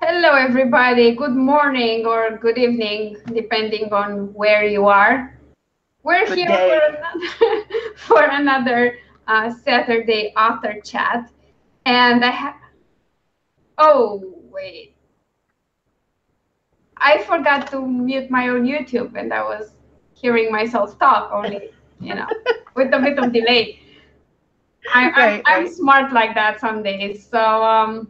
Hello, everybody. Good morning or good evening, depending on where you are. We're Good here for day. another for another Saturday after chat, and I have. Oh wait, I forgot to mute my own YouTube, and I was hearing myself talk only, with a bit of delay. I'm Right. smart like that some days. So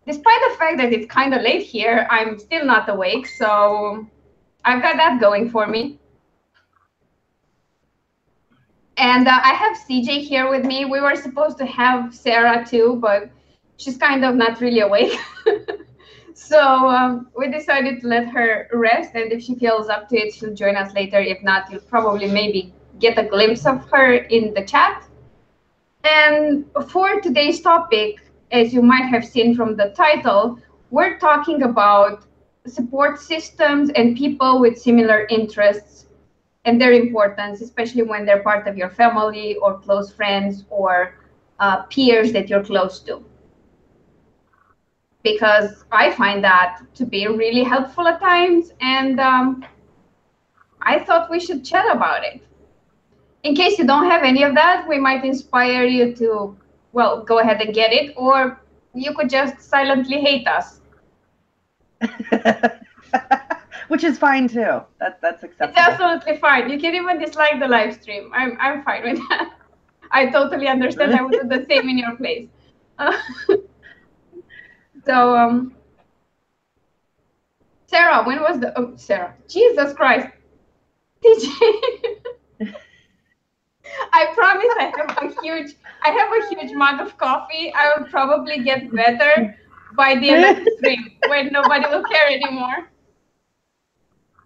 despite the fact that it's kind of late here, I'm still not awake. So I've got that going for me. And I have CJ here with me. We were supposed to have Sarah too, but she's kind of not really awake. So we decided to let her rest, and if she feels up to it, she'll join us later. If not, you'll probably maybe get a glimpse of her in the chat. And for today's topic, as you might have seen from the title, we're talking about support systems and people with similar interests and their importance, especially when they're part of your family or close friends or peers that you're close to. Because I find that to be really helpful at times, and I thought we should chat about it. In case you don't have any of that, we might inspire you to, well, go ahead and get it, or you could just silently hate us. Which is fine too. That's It's acceptable. absolutely fine. You can even dislike the live stream. I'm fine with that. I totally understand. I would do the same in your place. Uh, so, Sarah, when was the Sarah? Jesus Christ, TJ. I promise I have a huge mug of coffee. I will probably get better by the end of the stream when nobody will care anymore.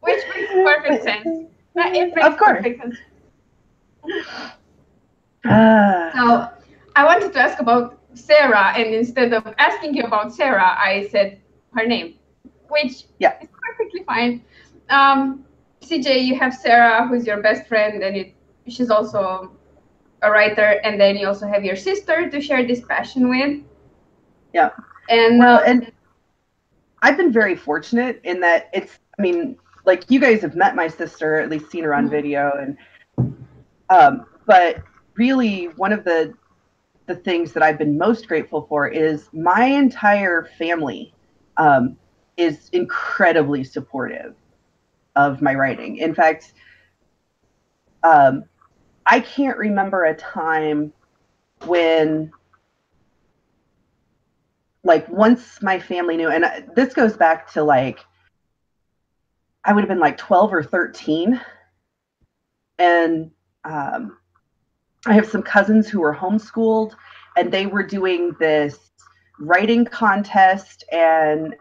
Which makes perfect sense. It makes Of course. perfect sense. So I wanted to ask about Sarah, and instead of asking you about Sarah, I said her name, which is perfectly fine. CJ, you have Sarah, who's your best friend, and she's also a writer, and then you also have your sister to share this passion with. Yeah. And and I've been very fortunate in that like you guys have met my sister, at least seen her on video, and but really one of the things that I've been most grateful for is my entire family is incredibly supportive of my writing. In fact, I can't remember a time when, like, once my family knew, and this goes back to, like, I would have been like 12 or 13, and I have some cousins who were homeschooled, and they were doing this writing contest, and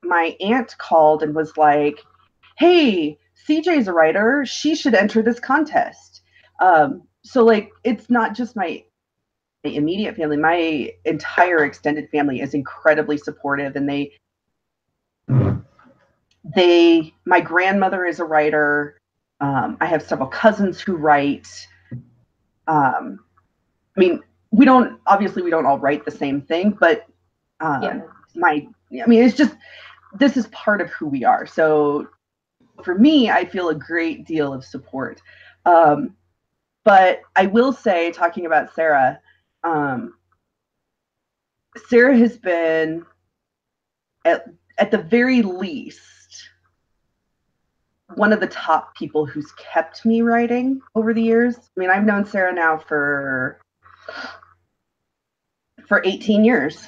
my aunt called and was like, hey, CJ's a writer, she should enter this contest. So, like, it's not just my immediate family, my entire extended family is incredibly supportive, and my grandmother is a writer. I have several cousins who write. We don't all write the same thing, but it's just, this is part of who we are. So for me, I feel a great deal of support. But I will say, talking about Sarah, Sarah has been, at the very least, one of the top people who's kept me writing over the years. I mean, I've known Sarah now for 18 years.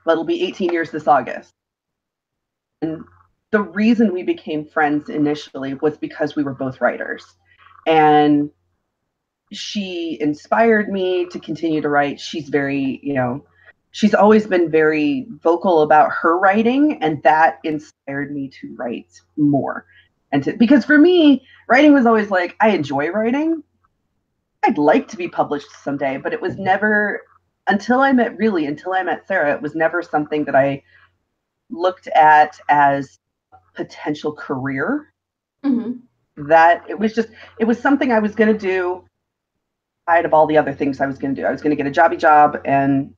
It'll be 18 years this August. And the reason we became friends initially was because we were both writers. And she inspired me to continue to write. She's very, she's always been very vocal about her writing, and that inspired me to write more. Because for me, writing was always like, I enjoy writing. I'd like to be published someday, but it was never, until I met Sarah, it was never something that I looked at as potential career. That it was something I was going to do outside of all the other things I was going to do. I was going to get a jobby job, and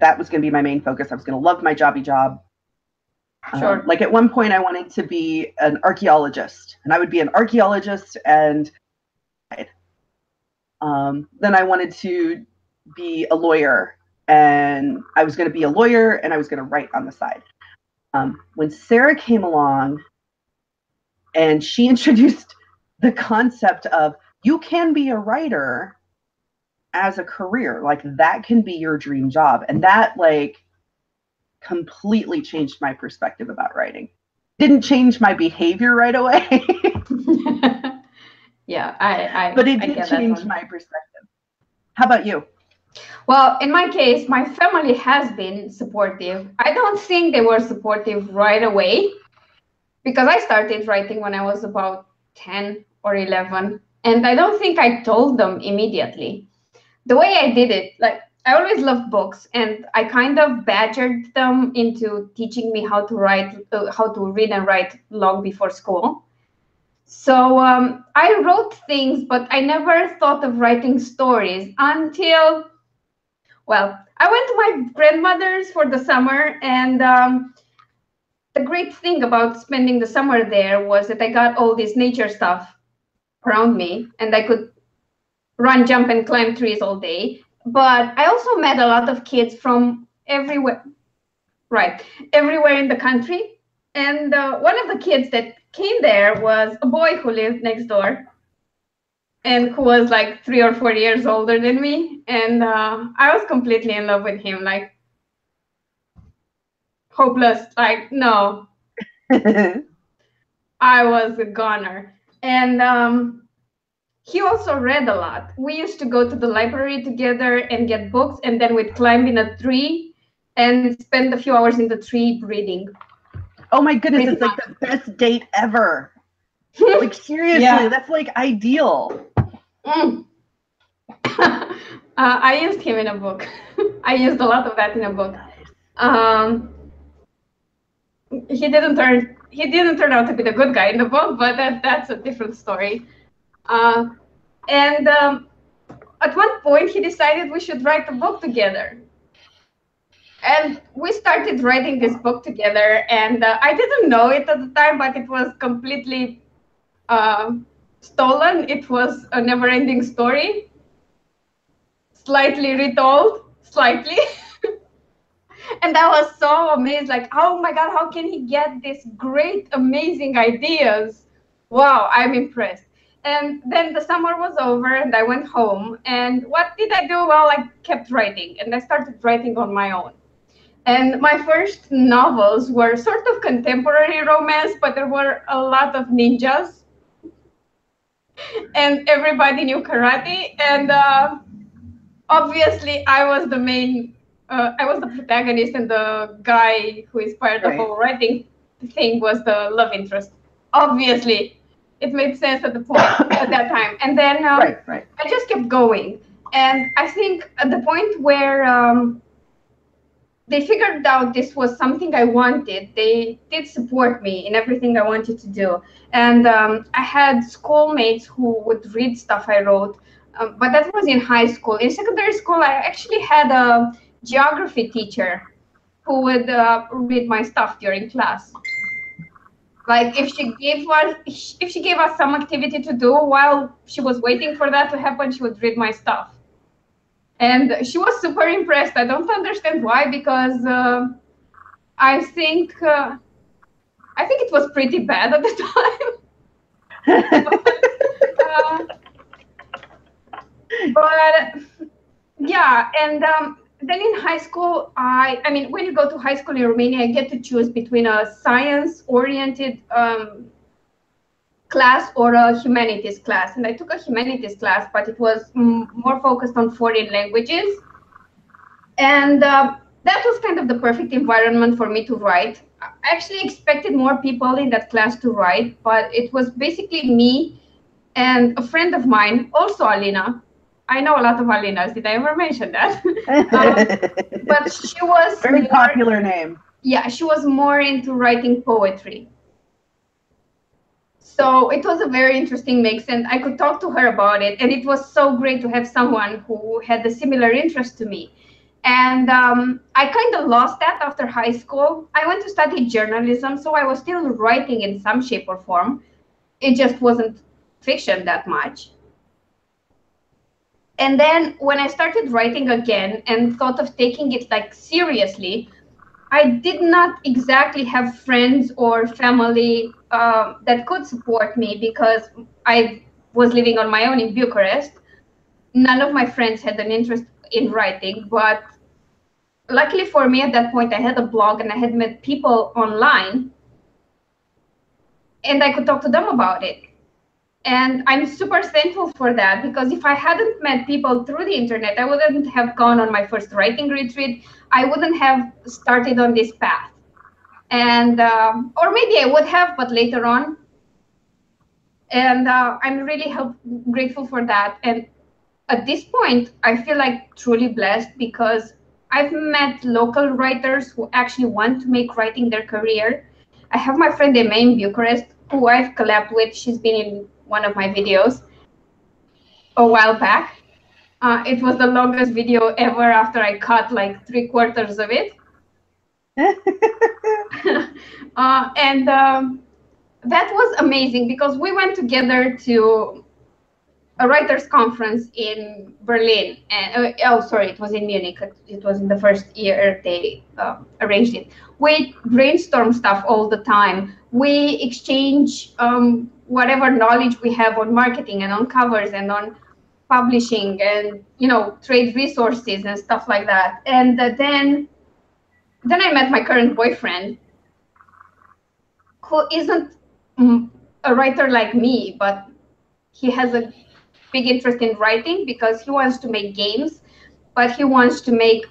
that was going to be my main focus. I was going to love my jobby job. Sure. Like at one point I wanted to be an archaeologist, and I would be an archaeologist, and then I wanted to be a lawyer, and I was going to be a lawyer, and I was going to write on the side. When Sarah came along and she introduced the concept of you can be a writer as a career, like that can be your dream job, and that like completely changed my perspective about writing. Didn't change my behavior right away. Yeah, but it did change my perspective. How about you? Well, in my case, my family has been supportive. I don't think they were supportive right away, because I started writing when I was about 10 or 11, and I don't think I told them immediately. The way I did it, like, I always loved books, and I kind of badgered them into teaching me how to write, how to read and write long before school. So I wrote things, but I never thought of writing stories until, well, I went to my grandmother's for the summer, and the great thing about spending the summer there was that I got all this nature stuff around me, and I could run, jump, and climb trees all day. But I also met a lot of kids from everywhere, right, everywhere in the country. And one of the kids that came there was a boy who lived next door, and who was like 3 or 4 years older than me. And I was completely in love with him, like hopeless, like, no. I was a goner. And he also read a lot. We used to go to the library together and get books, and then we'd climb in a tree and spend a few hours in the tree reading. Oh my goodness, it's like the best date ever. Like seriously, yeah. That's like ideal. I used him in a book. I used a lot of that in a book. He didn't turn out to be the good guy in the book, but that's a different story. And at one point, he decided we should write a book together. And we started writing this book together, and I didn't know it at the time, but it was completely stolen. It was a never-ending story, slightly retold, slightly. And I was so amazed, like, oh my God, how can he get these great, amazing ideas? Wow, I'm impressed. And then the summer was over, and I went home. And what did I do? Well, I kept writing, and I started writing on my own. And my first novels were sort of contemporary romance, but there were a lot of ninjas. And everybody knew karate. And obviously, I was the main, I was the protagonist, and the guy who inspired the whole writing thing was the love interest. Obviously, it made sense at the point at that time. And then I just kept going. And I think at the point where they figured out this was something I wanted, they did support me in everything I wanted to do. And I had schoolmates who would read stuff I wrote, but that was in high school. In secondary school, I actually had a geography teacher who would read my stuff during class. Like if she gave us some activity to do while she was waiting for that to happen, she would read my stuff. And she was super impressed. I don't understand why, because I think it was pretty bad at the time. But yeah, and then in high school, I mean, when you go to high school in Romania, you get to choose between a science-oriented class or a humanities class. And I took a humanities class, but it was more focused on foreign languages. And that was kind of the perfect environment for me to write. I actually expected more people in that class to write, but it was basically me and a friend of mine, also Alina. I know a lot of Alinas. Did I ever mention that? But she was very popular name. Yeah, she was more into writing poetry. So it was a very interesting mix, and I could talk to her about it. And it was so great to have someone who had a similar interest to me. And I kind of lost that after high school. I went to study journalism, so I was still writing in some shape or form. It just wasn't fiction that much. And then when I started writing again and thought of taking it like seriously, I did not exactly have friends or family that could support me because I was living on my own in Bucharest. None of my friends had an interest in writing, but luckily for me at that point, I had a blog and I had met people online and I could talk to them about it. And I'm super thankful for that, because if I hadn't met people through the internet, I wouldn't have gone on my first writing retreat. I wouldn't have started on this path. And, or maybe I would have, but later on. And I'm really grateful for that. And at this point, I feel like truly blessed because I've met local writers who actually want to make writing their career. I have my friend Emma in Bucharest, who I've collabed with. She's been in one of my videos a while back. It was the longest video ever after I cut like 3/4 of it. And that was amazing because we went together to a writers conference in Berlin. And oh, sorry, it was in Munich. It was in the first year they arranged it. We brainstorm stuff all the time. We exchange whatever knowledge we have on marketing and on covers and on publishing and trade resources and stuff like that. And then I met my current boyfriend, who isn't a writer like me, but he has a big interest in writing because he wants to make games, but he wants to make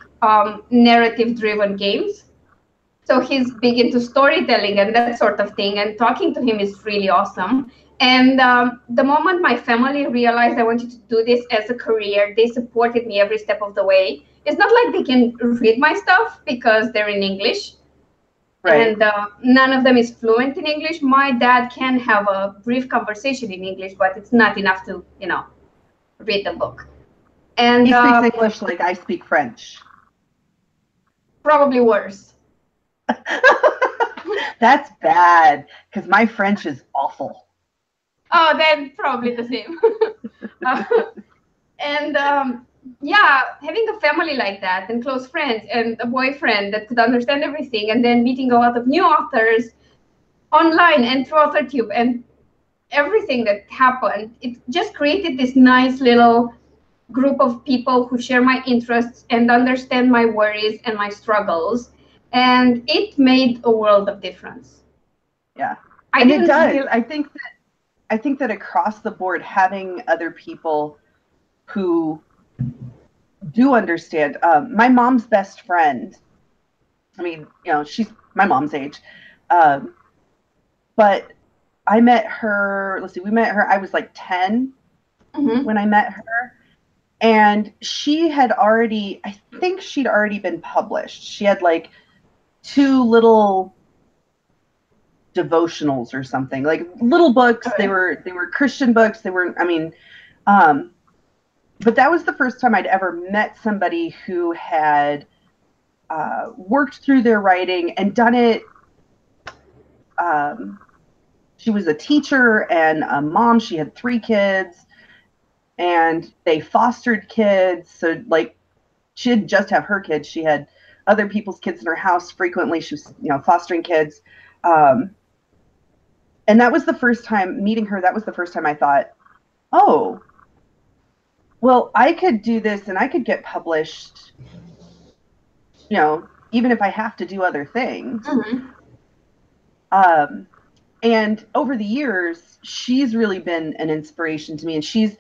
narrative-driven games. So he's big into storytelling and that sort of thing, and talking to him is really awesome. And the moment my family realized I wanted to do this as a career, they supported me every step of the way. It's not like they can read my stuff because they're in English. Right. And none of them is fluent in English. My dad can have a brief conversation in English, but it's not enough to, read the book. And he speaks English like I speak French. Probably worse. That's bad, because my French is awful. Oh, then probably the same. And yeah, having a family like that and close friends and a boyfriend that could understand everything, and then meeting a lot of new authors online and through AuthorTube and everything that happened, it just created this nice little group of people who share my interests and understand my worries and my struggles. And it made a world of difference. Yeah, and it does. I think that across the board, having other people who do understand. My mom's best friend, I mean, she's my mom's age, but I met her, we met her, I was like 10 when I met her. And she had I think she'd already been published. She had like 2 little devotionals or something, like little books. They were Christian books. They were, but that was the first time I'd ever met somebody who had worked through their writing and done it. She was a teacher and a mom. She had 3 kids, and they fostered kids. So like, she didn't just have her kids. She had other people's kids in her house frequently. She was, fostering kids. And that was the first time meeting her. That was the first time I thought, oh, well, I could do this and I could get published, even if I have to do other things. And over the years, she's really been an inspiration to me. And she's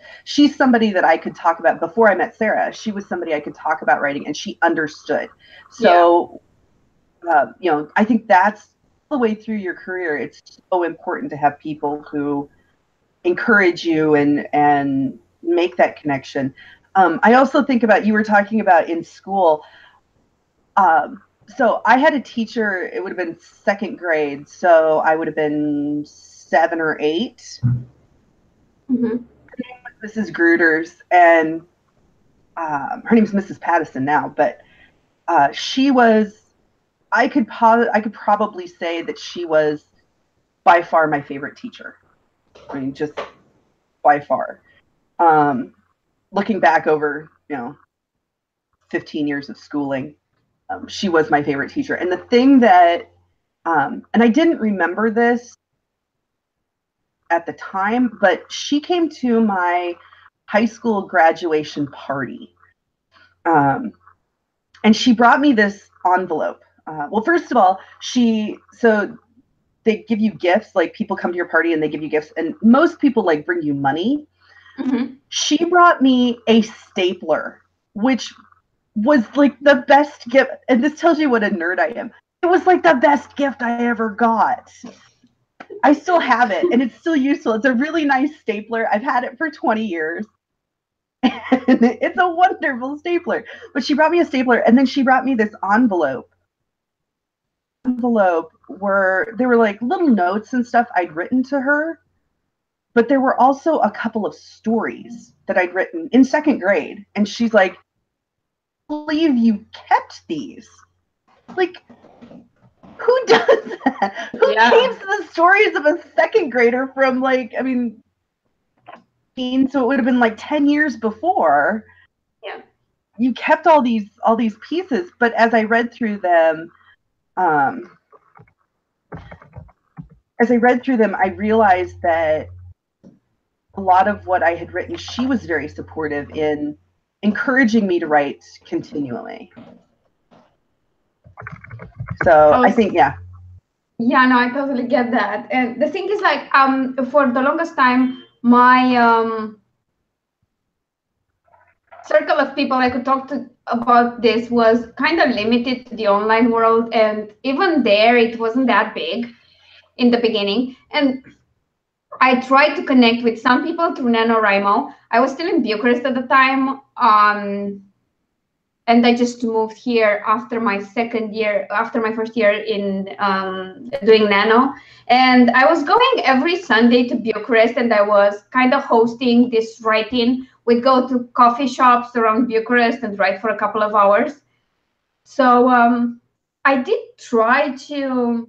somebody that I could talk about. Before I met Sarah, she was somebody I could talk about writing, and she understood. So, I think that's the way through your career. It's so important to have people who encourage you and make that connection. I also think about, you were talking about in school. So I had a teacher, it would have been 2nd grade. So I would have been 7 or 8. Her name was Mrs. Gruters, and her name is Mrs. Pattison now, but She was, I could probably say that she was by far my favorite teacher. I mean, just by far. Looking back over, 15 years of schooling, she was my favorite teacher. And the thing that, and I didn't remember this at the time, but she came to my high school graduation party. And she brought me this envelope. Well, first of all, so they give you gifts, like people come to your party and they give you gifts, and most people like bring you money. Mm-hmm. She brought me a stapler, which was like the best gift. And this tells you what a nerd I am. It was like the best gift I ever got. I still have it and it's still useful. It's a really nice stapler. I've had it for 20 years. And it's a wonderful stapler. But she brought me a stapler and then she brought me this envelope where there were like little notes and stuff I'd written to her. But there were also a couple of stories that I'd written in second grade. And she's like, I believe you kept these. Like, who does that? Who keeps the stories of a second grader from like, I mean, so it would have been like 10 years before. Yeah. You kept all these pieces, but as I read through them, I realized that a lot of what I had written, she was very supportive in encouraging me to write continually. So I think, yeah. Yeah, no, I totally get that. And the thing is, like, for the longest time, my circle of people I could talk to about this was kind of limited to the online world. And even there, it wasn't that big in the beginning. And I tried to connect with some people through NaNoWriMo. I was still in Bucharest at the time. And I just moved here after my first year in doing Nano. And I was going every Sunday to Bucharest and I was kind of hosting this writing. We'd go to coffee shops around Bucharest and write for a couple of hours. So I did try to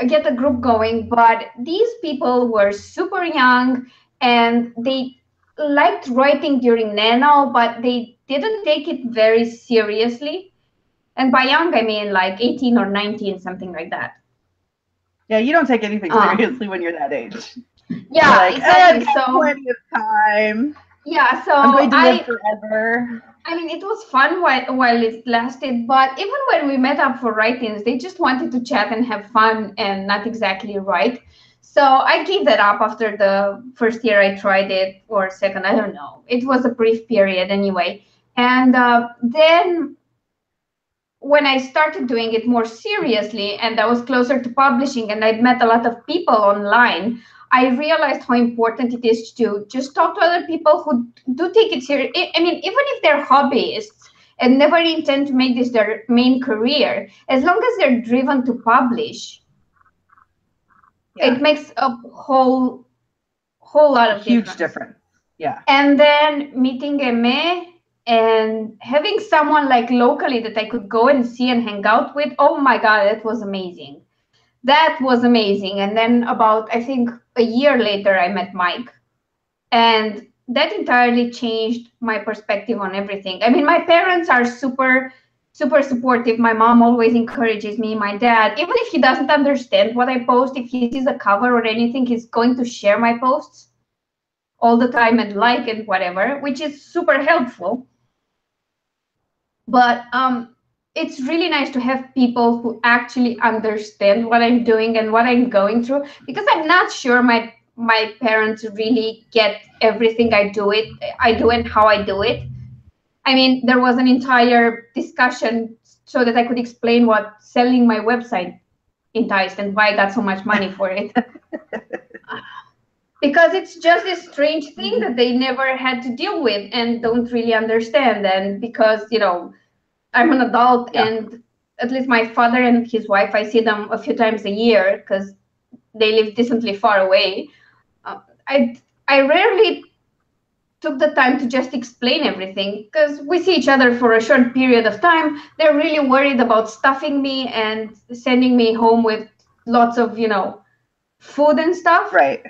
get a group going, but these people were super young and they liked writing during Nano, but they didn't take it very seriously. And by young, I mean like 18 or 19, something like that. Yeah, you don't take anything seriously when you're that age. Yeah, like, exactly. So plenty of time. Yeah, so I'm going to live forever. I mean, it was fun while it lasted, but even when we met up for write-ins, they just wanted to chat and have fun and not exactly write. So I gave that up after the first year I tried it, or second, I don't know. It was a brief period anyway. And then when I started doing it more seriously and I was closer to publishing and I'd met a lot of people online, I realized how important it is to just talk to other people who do take it seriously. I mean, even if they're hobbyists and never intend to make this their main career, as long as they're driven to publish, it makes a whole lot of huge difference. Yeah. And then meeting Eme and having someone like locally that I could go and see and hang out with, oh my God, that was amazing. That was amazing. And then about, I think, a year later, I met Mike. And that entirely changed my perspective on everything. I mean, my parents are super supportive. My mom always encourages me. My dad, even if he doesn't understand what I post, if he sees a cover or anything, he's going to share my posts all the time and like and whatever, which is super helpful. But it's really nice to have people who actually understand what I'm doing and what I'm going through, because I'm not sure my parents really get everything I do and how I do it. I mean, there was an entire discussion so that I could explain what selling my website enticed and why I got so much money for it. Because it's just this strange thing that they never had to deal with and don't really understand. And because, I'm an adult and at least my father and his wife, I see them a few times a year because they live decently far away. I rarely took the time to just explain everything, because we see each other for a short period of time. They're really worried about stuffing me and sending me home with lots of, food and stuff. Right.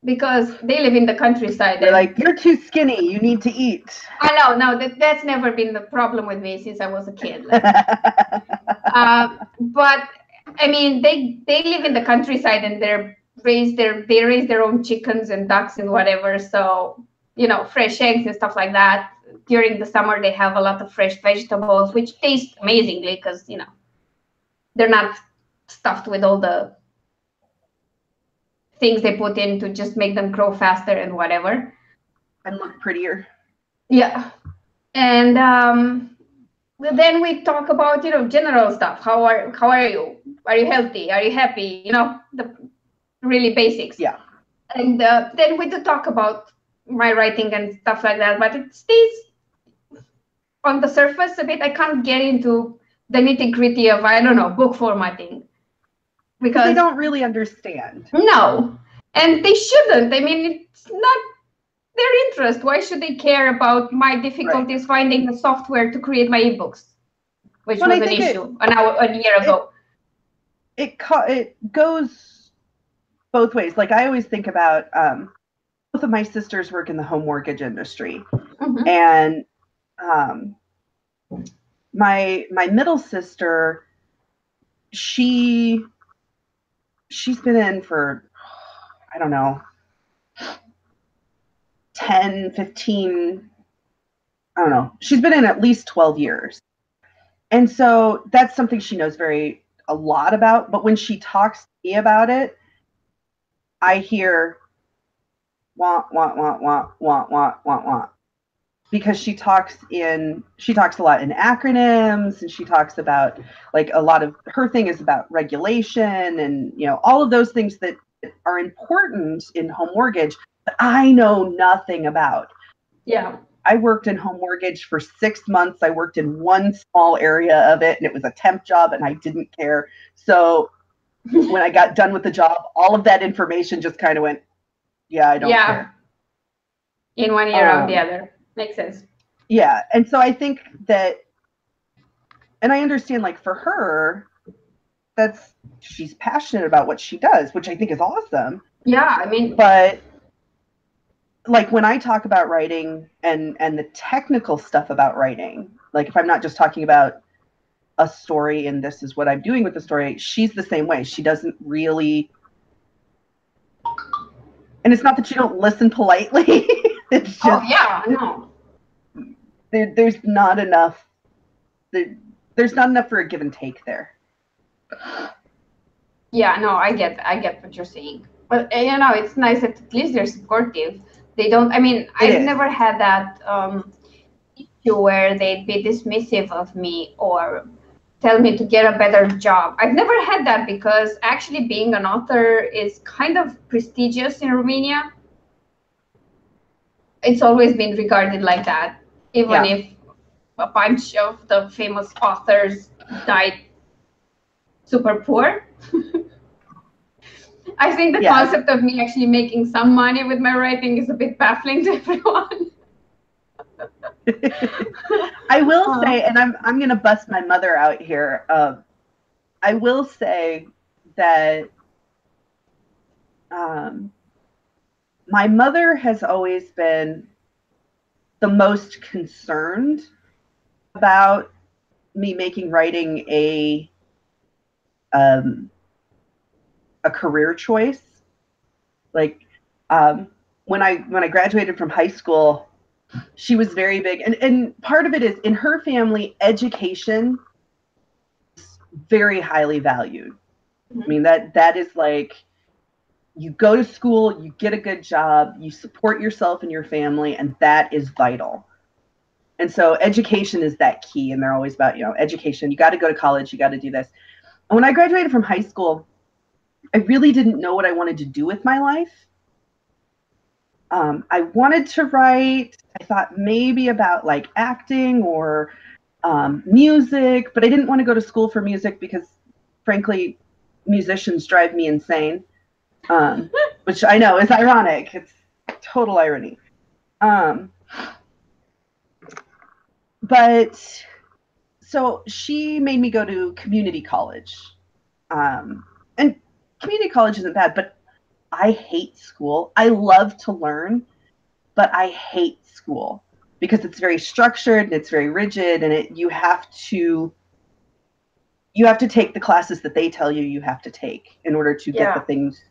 Because they live in the countryside. They're like, you're too skinny. You need to eat. I know. No, that's never been the problem with me since I was a kid. Like, but I mean, they live in the countryside and they raise their own chickens and ducks and whatever. So fresh eggs and stuff like that. During the summer, they have a lot of fresh vegetables, which taste amazingly because they're not stuffed with all the things they put in to just make them grow faster and whatever. And look prettier. Yeah. And then we talk about, general stuff. How are you? Are you healthy? Are you happy? The really basics. Yeah. And then we do talk about my writing and stuff like that, but it stays on the surface a bit. I can't get into the nitty-gritty of, I don't know, book formatting. Because they don't really understand. No. And they shouldn't. I mean, it's not their interest. Why should they care about my difficulties finding the software to create my ebooks, which was an issue a year ago. It goes both ways. Like I always think about both of my sisters work in the home mortgage industry, and my middle sister, she's been in for, I don't know, 10, 15, I don't know. She's been in at least 12 years. And so that's something she knows a lot about. But when she talks to me about it, I hear want, because she talks a lot in acronyms, and she talks about, like, a lot of her thing is about regulation and, all of those things that are important in home mortgage, but I know nothing about. Yeah. I worked in home mortgage for 6 months. I worked in one small area of it, and it was a temp job, and I didn't care. So when I got done with the job, all of that information just kind of went, yeah, I don't care. In one ear out the other. Makes sense. Yeah. And so I think that, and I understand, like, for her, she's passionate about what she does, which I think is awesome. Yeah, I mean, but like when I talk about writing and the technical stuff about writing, like if I'm not just talking about a story and this is what I'm doing with the story, she's the same way. She doesn't really, and it's not that you don't listen politely. It's just, no. There's not enough. There's not enough for a give and take there. Yeah, no, I get what you're saying. But it's nice that at least they're supportive. They don't. I mean, I've never had that issue where they'd be dismissive of me or tell me to get a better job. I've never had that because actually being an author is kind of prestigious in Romania. It's always been regarded like that, even if a bunch of the famous authors died super poor. I think the concept of me actually making some money with my writing is a bit baffling to everyone. I will say, and I'm going to bust my mother out here. I will say that my mother has always been the most concerned about me making writing a career choice. Like when I graduated from high school, she was very big, and part of it is in her family, education is very highly valued. I mean, that is like, you go to school, you get a good job, you support yourself and your family, and that is vital. And so education is that key, and they're always about, education. You got to go to college, you got to do this. And when I graduated from high school, I really didn't know what I wanted to do with my life. I wanted to write. I thought maybe about like acting or music, but I didn't want to go to school for music because, frankly, musicians drive me insane, which I know is ironic. It's total irony. Um, but so she made me go to community college. And community college isn't bad, but I hate school. I love to learn, but I hate school because it's very structured and it's very rigid, and you have to take the classes that they tell you have to take in order to get the things,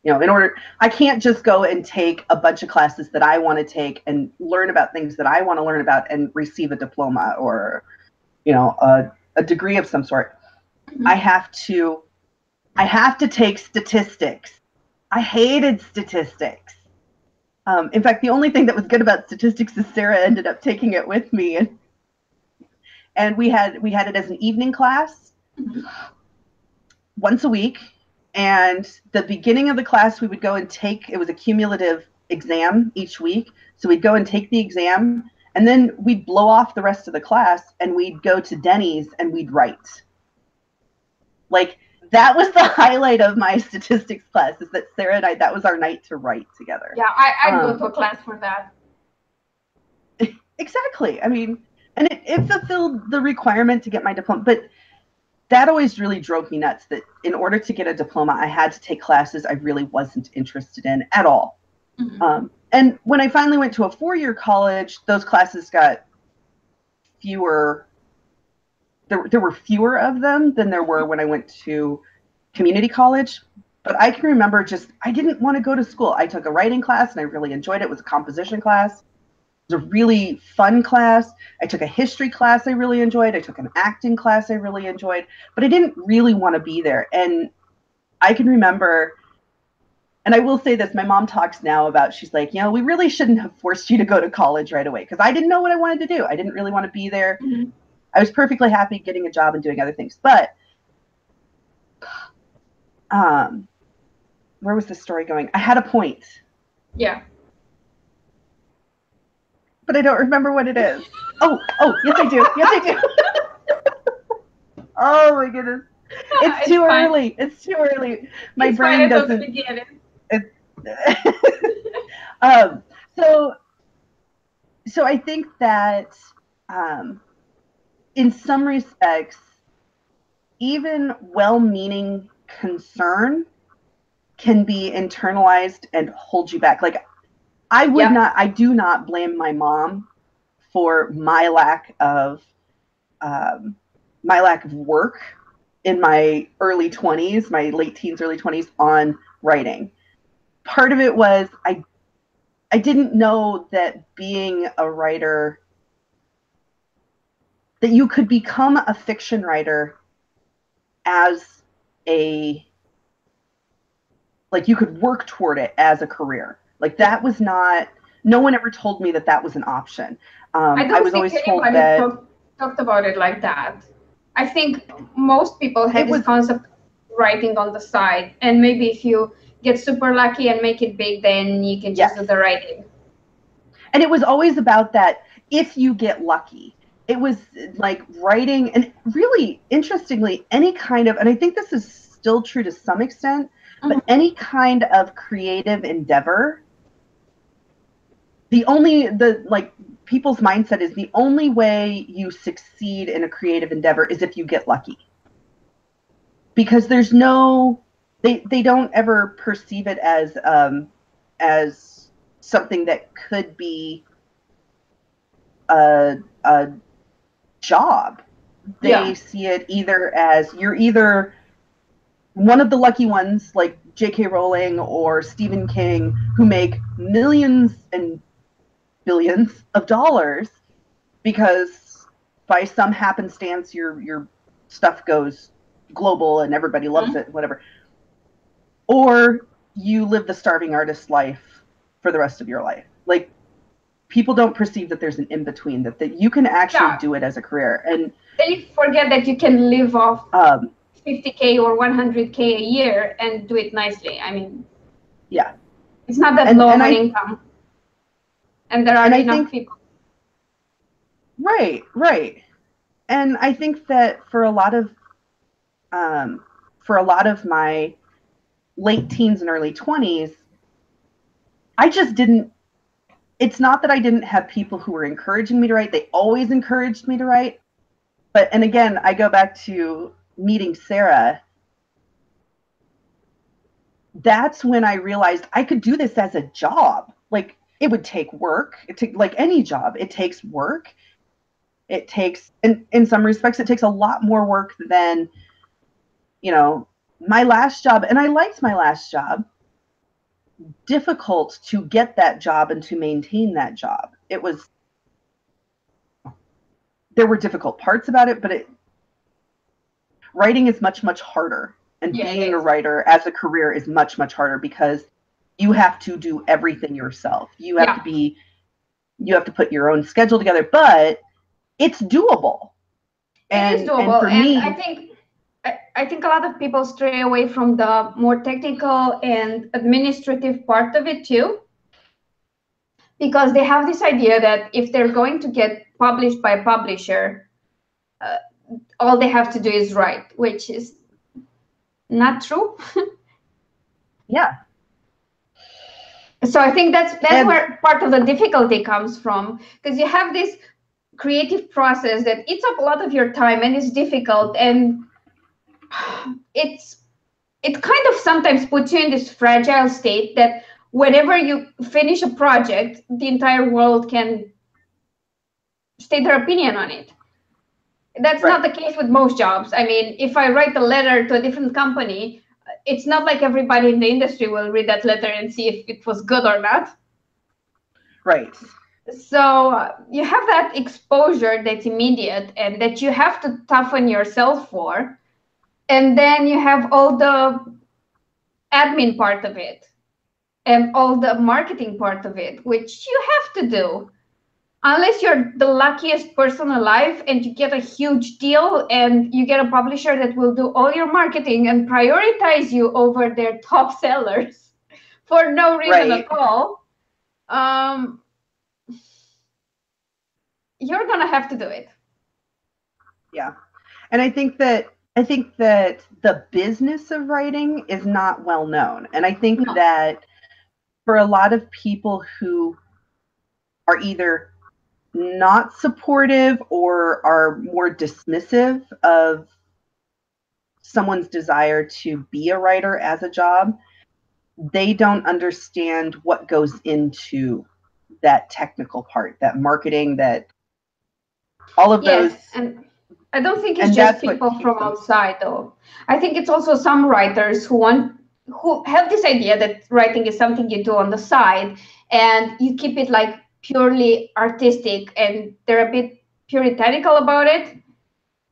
I can't just go and take a bunch of classes that I want to take and learn about things that I want to learn about and receive a diploma or, a degree of some sort. Mm-hmm. I have to take statistics. I hated statistics. In fact, the only thing that was good about statistics is Sarah ended up taking it with me, and we had it as an evening class once a week. And the beginning of the class, we would go and it was a cumulative exam each week. So we'd go and take the exam, and then we'd blow off the rest of the class, and we'd go to Denny's and we'd write. Like, that was the highlight of my statistics class, is that Sarah and I, that was our night to write together. Yeah, I'd go to a class for that. Exactly. I mean, and it fulfilled the requirement to get my diploma. But that always really drove me nuts, that in order to get a diploma, I had to take classes I really wasn't interested in at all. Mm-hmm. And when I finally went to a 4-year college, those classes got fewer. There were fewer of them than there were when I went to community college. But I can remember I didn't want to go to school. I took a writing class and I really enjoyed it. It was a composition class. It was a really fun class. I took a history class I really enjoyed. I took an acting class I really enjoyed. But I didn't really want to be there. And I can remember, and I will say this, my mom talks now about, she's like, we really shouldn't have forced you to go to college right away, because I didn't know what I wanted to do. I didn't really want to be there. Mm-hmm. I was perfectly happy getting a job and doing other things. But where was this story going? I had a point. Yeah. But I don't remember what it is. Oh, yes I do. Yes I do. Oh my goodness. It's too fine. Early. It's too early. My it's brain doesn't. So I think that in some respects, even well-meaning concern can be internalized and hold you back. Like, I do not blame my mom for my lack of work in my early 20s, my late teens, early 20s, on writing. Part of it was I didn't know that being a writer, that you could become a fiction writer as you could work toward it as a career. Like, that was not, no one ever told me that was an option. I was always told that talked about it like that. I think most people have this concept of writing on the side, and maybe if you get super lucky and make it big, then you can just do the writing. And it was always about that, if you get lucky. It was like writing, and really interestingly, any kind of, and I think this is still true to some extent, but any kind of creative endeavor, people's mindset is the only way you succeed in a creative endeavor is if you get lucky. Because there's they don't ever perceive it as something that could be a job. They see it either as you're either one of the lucky ones, like J.K. Rowling or Stephen King, who make millions and billions of dollars because by some happenstance your stuff goes global and everybody loves it, whatever. Or you live the starving artist life for the rest of your life. Like, people don't perceive that there's an in-between, that you can actually do it as a career. And they forget that you can live off 50K or 100K a year and do it nicely. I mean, it's not that low of an income. And there are enough people. Right. And I think that for a lot of my late teens and early 20s, I just didn't it's not that I didn't have people who were encouraging me to write. They always encouraged me to write. But, and again, I go back to meeting Sarah. That's when I realized I could do this as a job. Like, it would take work. It takes, like any job, it takes work. It takes, in some respects, it takes a lot more work than, you know, my last job. And I liked my last job. Difficult to get that job and to maintain that job. It was, there were difficult parts about it, but writing is much, much harder. And being a writer as a career is much, much harder because you have to do everything yourself. You have to be, you have to put your own schedule together, but it's doable. It is doable. And for me, I think a lot of people stray away from the more technical and administrative part of it too, because they have this idea that if they're going to get published by a publisher, all they have to do is write, which is not true. Yeah. So I think that's where part of the difficulty comes from, because you have this creative process that eats up a lot of your time and is difficult, and it kind of sometimes puts you in this fragile state that whenever you finish a project, the entire world can state their opinion on it. That's not the case with most jobs. I mean, if I write a letter to a different company, it's not like everybody in the industry will read that letter and see if it was good or not. Right. So you have that exposure that's immediate and that you have to toughen yourself for. And then you have all the admin part of it and all the marketing part of it, which you have to do. Unless you're the luckiest person alive and you get a huge deal and you get a publisher that will do all your marketing and prioritize you over their top sellers for no reason at all, you're going to have to do it. Yeah. And I think that the business of writing is not well known. And I think that for a lot of people who are either not supportive or are more dismissive of someone's desire to be a writer as a job, they don't understand what goes into that technical part, that marketing, that all of those. And I don't think it's just people from outside, though. I think it's also some writers who have this idea that writing is something you do on the side and you keep it like purely artistic, and they're a bit puritanical about it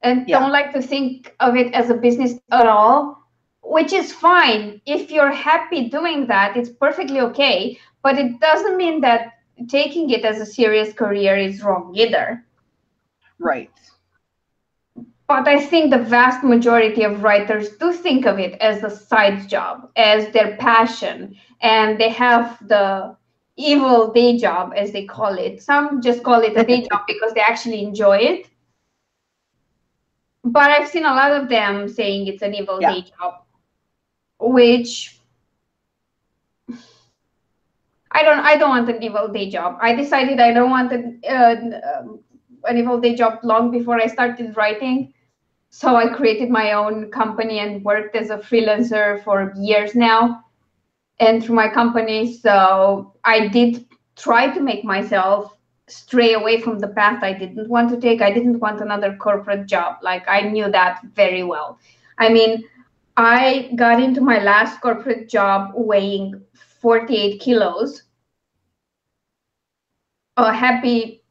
and don't like to think of it as a business at all, which is fine. If you're happy doing that, it's perfectly okay, but it doesn't mean that taking it as a serious career is wrong either. Right. But I think the vast majority of writers do think of it as a side job, as their passion, and they have the evil day job, as they call it. Some just call it a day job because they actually enjoy it. But I've seen a lot of them saying it's an evil day job, which I don't want an evil day job. I decided I don't want an evil day job long before I started writing. So I created my own company and worked as a freelancer for years now, and through my company. So I did try to make myself stray away from the path I didn't want to take. I didn't want another corporate job. Like, I knew that very well. I mean, I got into my last corporate job weighing 48 kilos, a happy,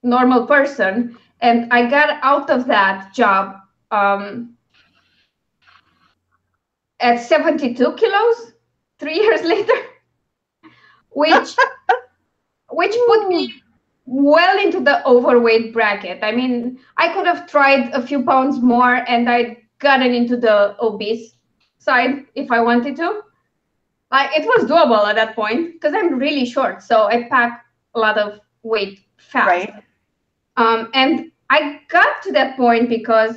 normal person. And I got out of that job at 72 kilos 3 years later, which put me well into the overweight bracket. I mean, I could have tried a few pounds more and I'd gotten into the obese side if I wanted to. Like, it was doable at that point because I'm really short, so I pack a lot of weight fast. Right. And I got to that point because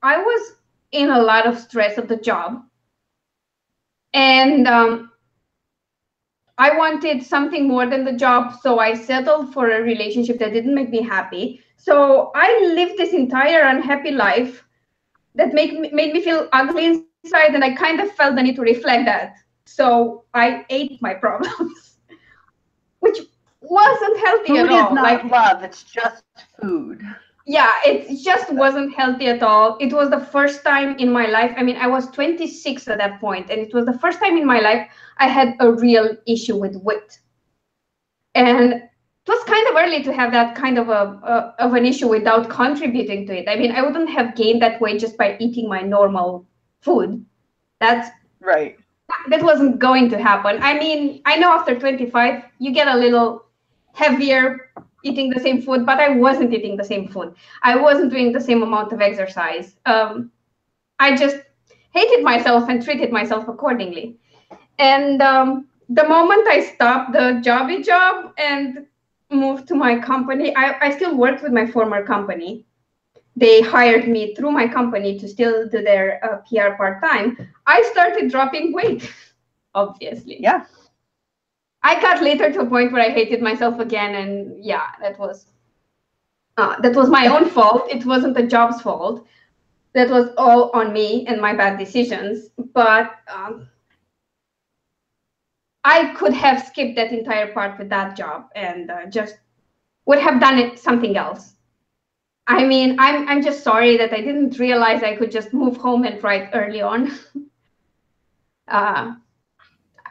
I was in a lot of stress of the job. And I wanted something more than the job, so I settled for a relationship that didn't make me happy. So I lived this entire unhappy life that made me feel ugly inside, and I kind of felt the need to reflect that. So I ate my problems, which wasn't healthy at Food all. is not love, it's just food. Yeah, it just wasn't healthy at all. It was the first time in my life. I mean, I was 26 at that point, and it was the first time in my life I had a real issue with weight. And it was kind of early to have that kind of an issue without contributing to it. I mean, I wouldn't have gained that weight just by eating my normal food. That's right. That wasn't going to happen. I mean, I know after 25 you get a little heavier eating the same food, but I wasn't eating the same food. I wasn't doing the same amount of exercise. I just hated myself and treated myself accordingly. And the moment I stopped the job and moved to my company, I still worked with my former company. They hired me through my company to still do their PR part-time. I started dropping weight, obviously. Yeah. I got later to a point where I hated myself again, and yeah, that was my own fault. It wasn't the job's fault. That was all on me and my bad decisions. But I could have skipped that entire part with that job and just would have done it something else. I mean, I'm just sorry that I didn't realize I could just move home and write early on.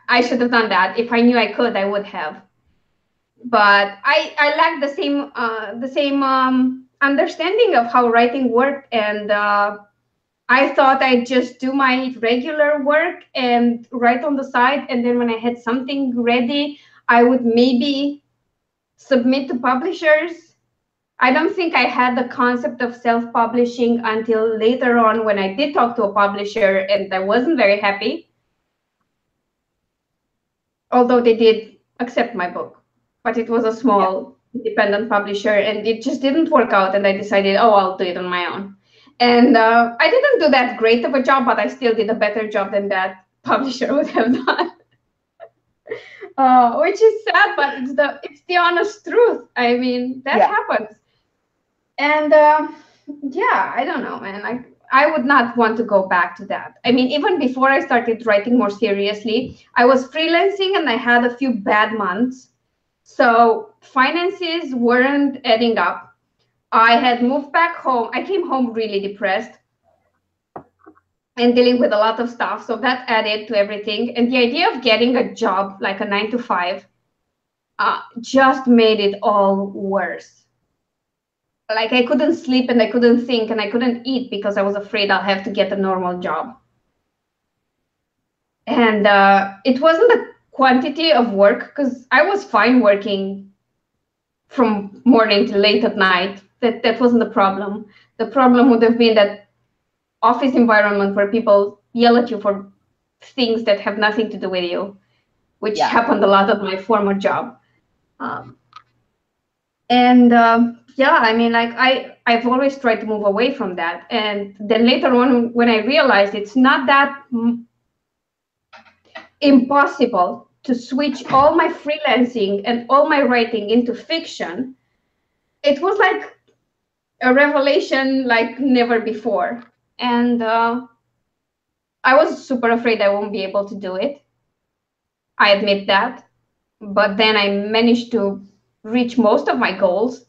I should have done that. If I knew I could, I would have. But I lacked the same understanding of how writing worked, and I thought I'd just do my regular work and write on the side, and then when I had something ready, I would maybe submit to publishers. I don't think I had the concept of self-publishing until later on when I did talk to a publisher, and I wasn't very happy. Although they did accept my book, but it was a small independent publisher, and it just didn't work out, and I decided, oh, I'll do it on my own. And I didn't do that great of a job, but I still did a better job than that publisher would have done. Which is sad, but it's the honest truth. I mean, that happens. And yeah, I don't know, man. I would not want to go back to that. I mean, even before I started writing more seriously, I was freelancing and I had a few bad months. So finances weren't adding up. I had moved back home. I came home really depressed and dealing with a lot of stuff. So that added to everything. And the idea of getting a job, like a 9 to 5, just made it all worse. Like I couldn't sleep and I couldn't think and I couldn't eat because I was afraid I'll have to get a normal job. And it wasn't the quantity of work, because I was fine working from morning till late at night. That wasn't the problem. The problem would have been that office environment where people yell at you for things that have nothing to do with you, which happened a lot at my former job. Yeah, I mean, like I've always tried to move away from that. And then later on, when I realized it's not that impossible to switch all my freelancing and all my writing into fiction, it was like a revelation like never before. And I was super afraid I won't be able to do it. I admit that. But then I managed to reach most of my goals.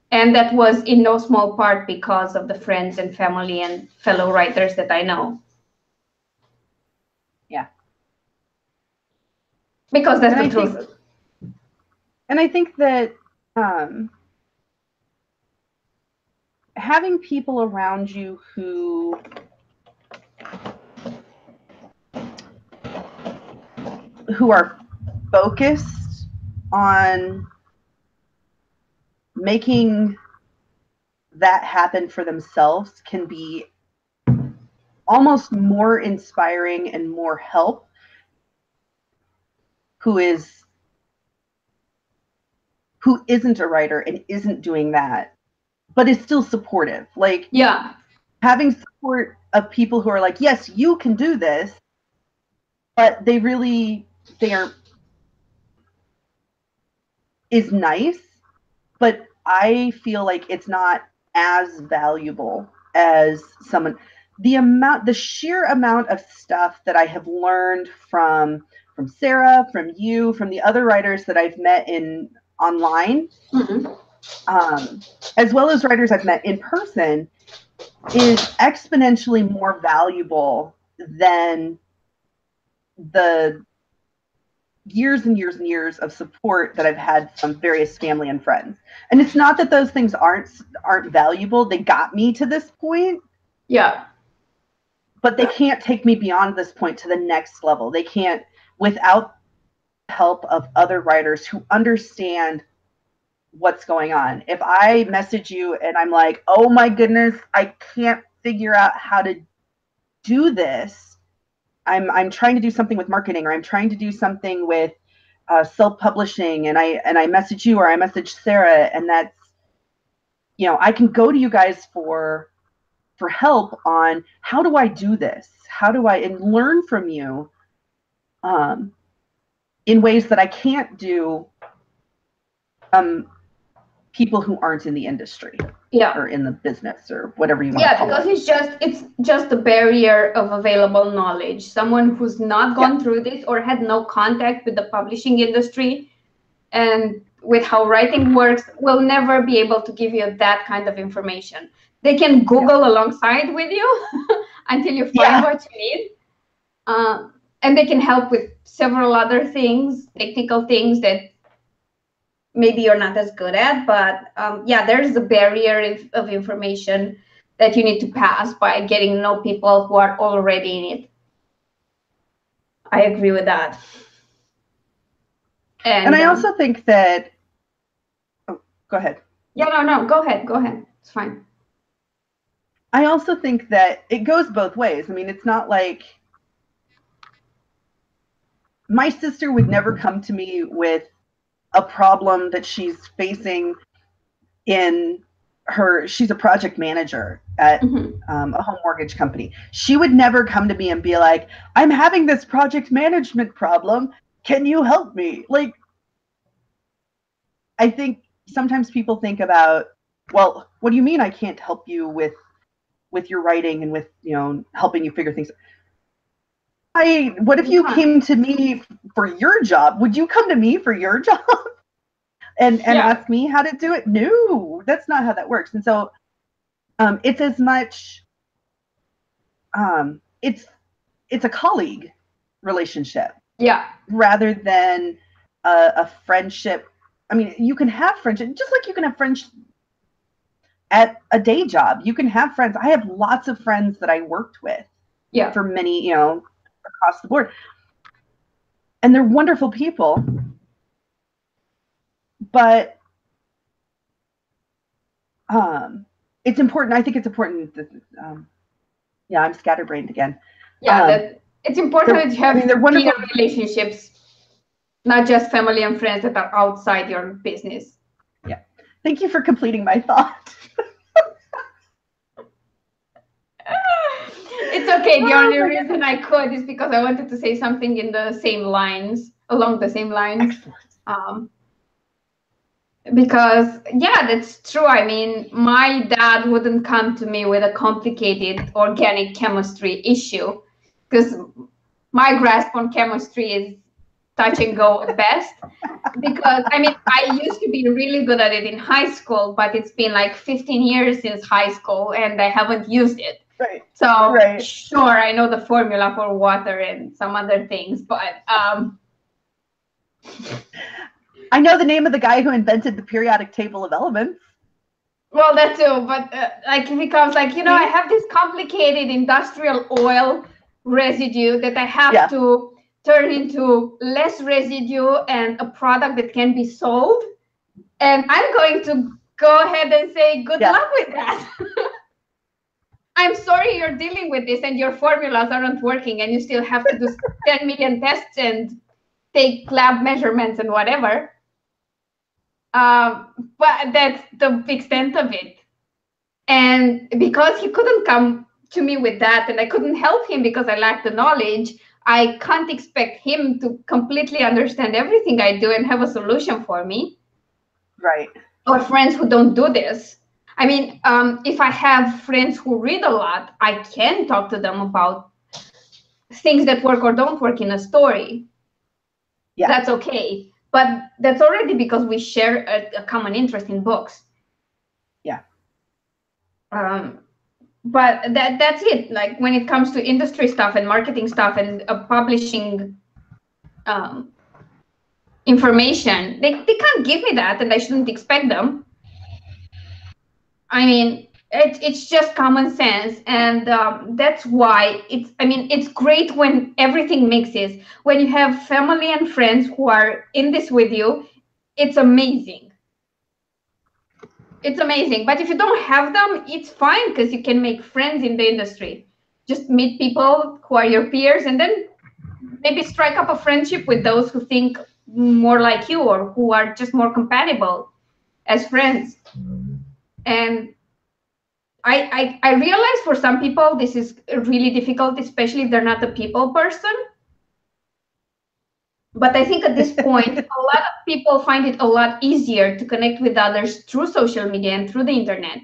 And that was in no small part because of the friends and family and fellow writers that I know. Yeah. Because that's the truth. And I think that having people around you who are focused on making that happen for themselves can be almost more inspiring and more help who isn't a writer and isn't doing that, but is still supportive. Like, having support of people who are like, yes, you can do this, but they is nice, but I feel like it's not as valuable as someone. The sheer amount of stuff that I have learned from Sarah, from you, from the other writers that I've met in online, as well as writers I've met in person, is exponentially more valuable than the years and years and years of support that I've had from various family and friends. And it's not that those things aren't valuable. They got me to this point. Yeah. But they can't take me beyond this point to the next level. They can't, without the help of other writers who understand what's going on. If I message you and I'm like, oh my goodness, I can't figure out how to do this. I'm trying to do something with marketing, or I'm trying to do something with self-publishing, and I message you, or I message Sarah, and that's, I can go to you guys for help on how do I do this? How do I, and learn from you in ways that I can't do people who aren't in the industry, or in the business, or whatever you want to call it. Because it's just the barrier of available knowledge. Someone who's not gone through this or had no contact with the publishing industry and with how writing works will never be able to give you that kind of information. They can Google alongside with you until you find what you need. And they can help with several other things, technical things that maybe you're not as good at, but there's a barrier of information that you need to pass by getting to know people who are already in it. I agree with that. And I also think that, go ahead. Yeah, no, go ahead. It's fine. I also think that it goes both ways. I mean, it's not like my sister would never come to me with a problem that she's facing in she's a project manager at a home mortgage company. She would never come to me and be like, I'm having this project management problem. Can you help me? Like, I think sometimes people think about, well, what do you mean I can't help you with your writing and with, helping you figure things out? What if you came to me for your job? Would you come to me for your job? And ask me how to do it? No, that's not how that works. And so it's as much, it's a colleague relationship. Yeah. Rather than a friendship. I mean, you can have friendship, just like you can have friends at a day job. You can have friends. I have lots of friends that I worked with for many, across the board. And they're wonderful people. But it's important. I think it's important that, I'm scatterbrained again. It's important that you have peer relationships, not just family and friends that are outside your business. Yeah. Thank you for completing my thought. It's okay. The only reason I could is because I wanted to say something along the same lines. Excellent. Because that's true. I mean, my dad wouldn't come to me with a complicated organic chemistry issue, because my grasp on chemistry is touch and go at best. Because I used to be really good at it in high school, but it's been like 15 years since high school and I haven't used it. Right. So sure, I know the formula for water and some other things, but I know the name of the guy who invented the periodic table of elements. Well, that too, but it becomes like, I have this complicated industrial oil residue that I have to turn into less residue and a product that can be sold. And I'm going to go ahead and say good luck with that. I'm sorry you're dealing with this and your formulas aren't working and you still have to do 10 million tests and take lab measurements and whatever. But that's the extent of it. And because he couldn't come to me with that and I couldn't help him because I lacked the knowledge, I can't expect him to completely understand everything I do and have a solution for me. Right. or friends who don't do this. I mean, if I have friends who read a lot, I can talk to them about things that work or don't work in a story. Yeah. That's okay. But that's already because we share a common interest in books. Yeah. But that's it. Like when it comes to industry stuff and marketing stuff and publishing information, they can't give me that, and I shouldn't expect them. I mean, it's just common sense, and that's why it's great when everything mixes. When you have family and friends who are in this with you, it's amazing. It's amazing. But if you don't have them, it's fine because you can make friends in the industry. Just meet people who are your peers, and then maybe strike up a friendship with those who think more like you or who are just more compatible as friends. And I realize for some people this is really difficult, especially if they're not a people person. But I think at this point, a lot of people find it a lot easier to connect with others through social media and through the internet.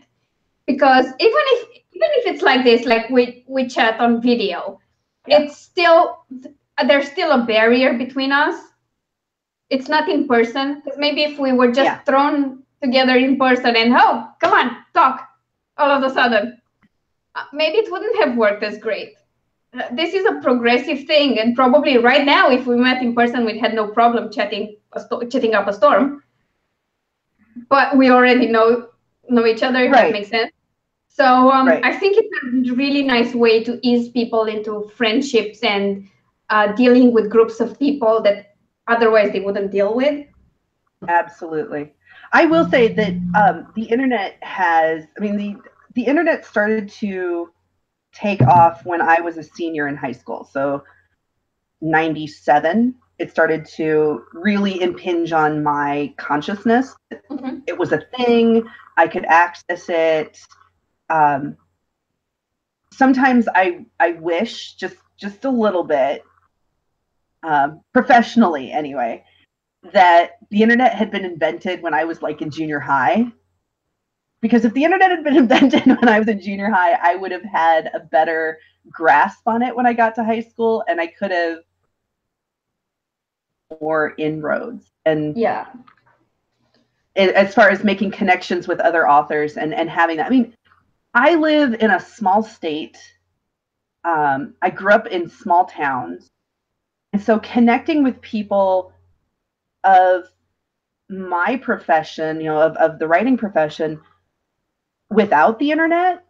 Because even if it's like this, like we chat on video, it's still there's still a barrier between us. It's not in person. Because maybe if we were just thrown together in person and come on, talk, all of a sudden, maybe it wouldn't have worked as great. This is a progressive thing, and probably right now, if we met in person, we'd had no problem chatting up a storm. But we already know each other, if that makes sense. So I think it's a really nice way to ease people into friendships and dealing with groups of people that otherwise they wouldn't deal with. Absolutely. I will say that the internet the internet started to take off when I was a senior in high school. So 97, it started to really impinge on my consciousness. Mm-hmm. It was a thing. I could access it. Sometimes I wish just a little bit, professionally anyway, that the internet had been invented when I was like in junior high. Because if the internet had been invented when I was in junior high, I would have had a better grasp on it when I got to high school, and I could have more inroads. And as far as making connections with other authors and having that. I mean, I live in a small state. I grew up in small towns. And so connecting with people of my profession, of the writing profession, without the internet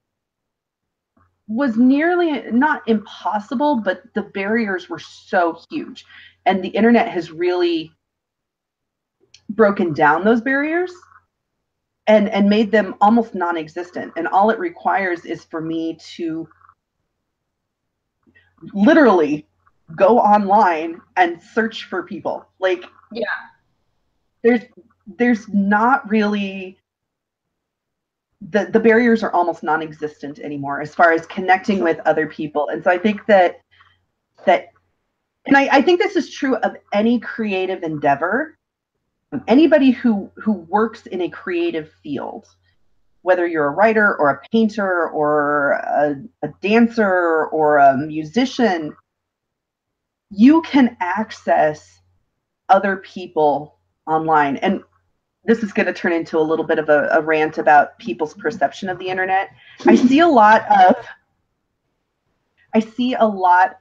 was nearly not impossible, but the barriers were so huge. And the internet has really broken down those barriers and made them almost non-existent. And all it requires is for me to literally go online and search for people. Like, there's not really the barriers are almost non-existent anymore as far as connecting with other people. And so I think that and I think this is true of any creative endeavor. Anybody who works in a creative field, whether you're a writer or a painter or a dancer or a musician, you can access other people online. And this is going to turn into a little bit of a rant about people's perception of the internet. I see a lot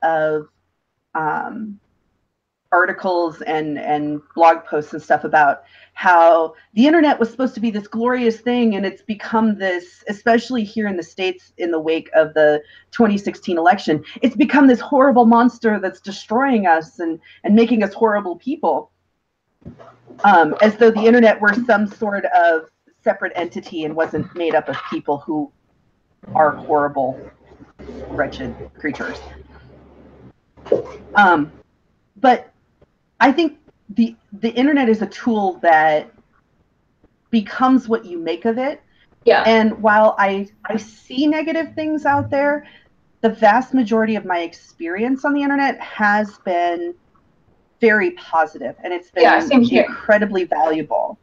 of articles and blog posts and stuff about how the internet was supposed to be this glorious thing, and it's become this, especially here in the States in the wake of the 2016 election, it's become this horrible monster that's destroying us and making us horrible people. As though the internet were some sort of separate entity and wasn't made up of people who are horrible, wretched creatures. But I think the internet is a tool that becomes what you make of it. Yeah. And while I see negative things out there, the vast majority of my experience on the internet has been very positive, and it's been incredibly valuable.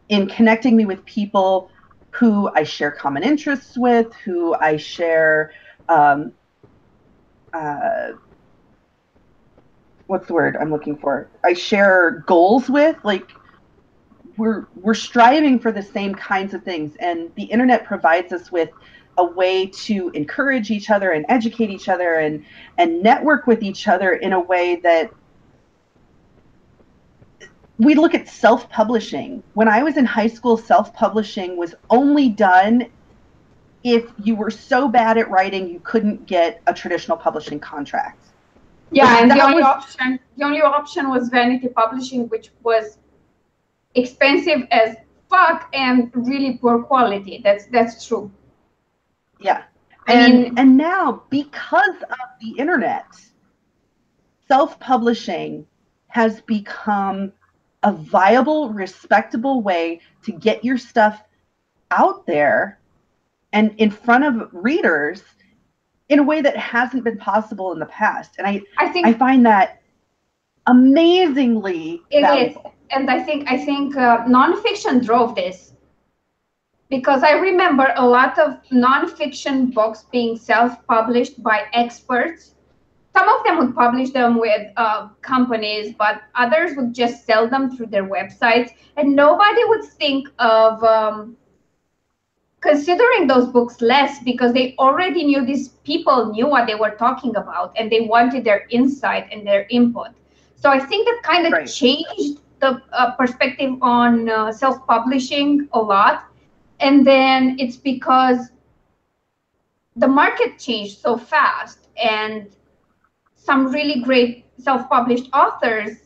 in connecting me with people who I share common interests with, who I share, what's the word I'm looking for? I share goals with. Like, we're striving for the same kinds of things, and the internet provides us with a way to encourage each other and educate each other and network with each other in a way that we look at self-publishing. When I was in high school, self-publishing was only done if you were so bad at writing you couldn't get a traditional publishing contract. Yeah, and the only option was vanity publishing, which was expensive as fuck and really poor quality. That's true. Yeah. And now, because of the internet, self-publishing has become a viable, respectable way to get your stuff out there and in front of readers in a way that hasn't been possible in the past. And I find that amazingly valuable. And I think nonfiction drove this, because I remember a lot of nonfiction books being self-published by experts. Some of them would publish them with companies, but others would just sell them through their websites, and nobody would think of considering those books less, because they already knew, these people knew what they were talking about, and they wanted their insight and their input. So I think that kind of changed the perspective on self-publishing a lot. And then it's because the market changed so fast, and some really great self-published authors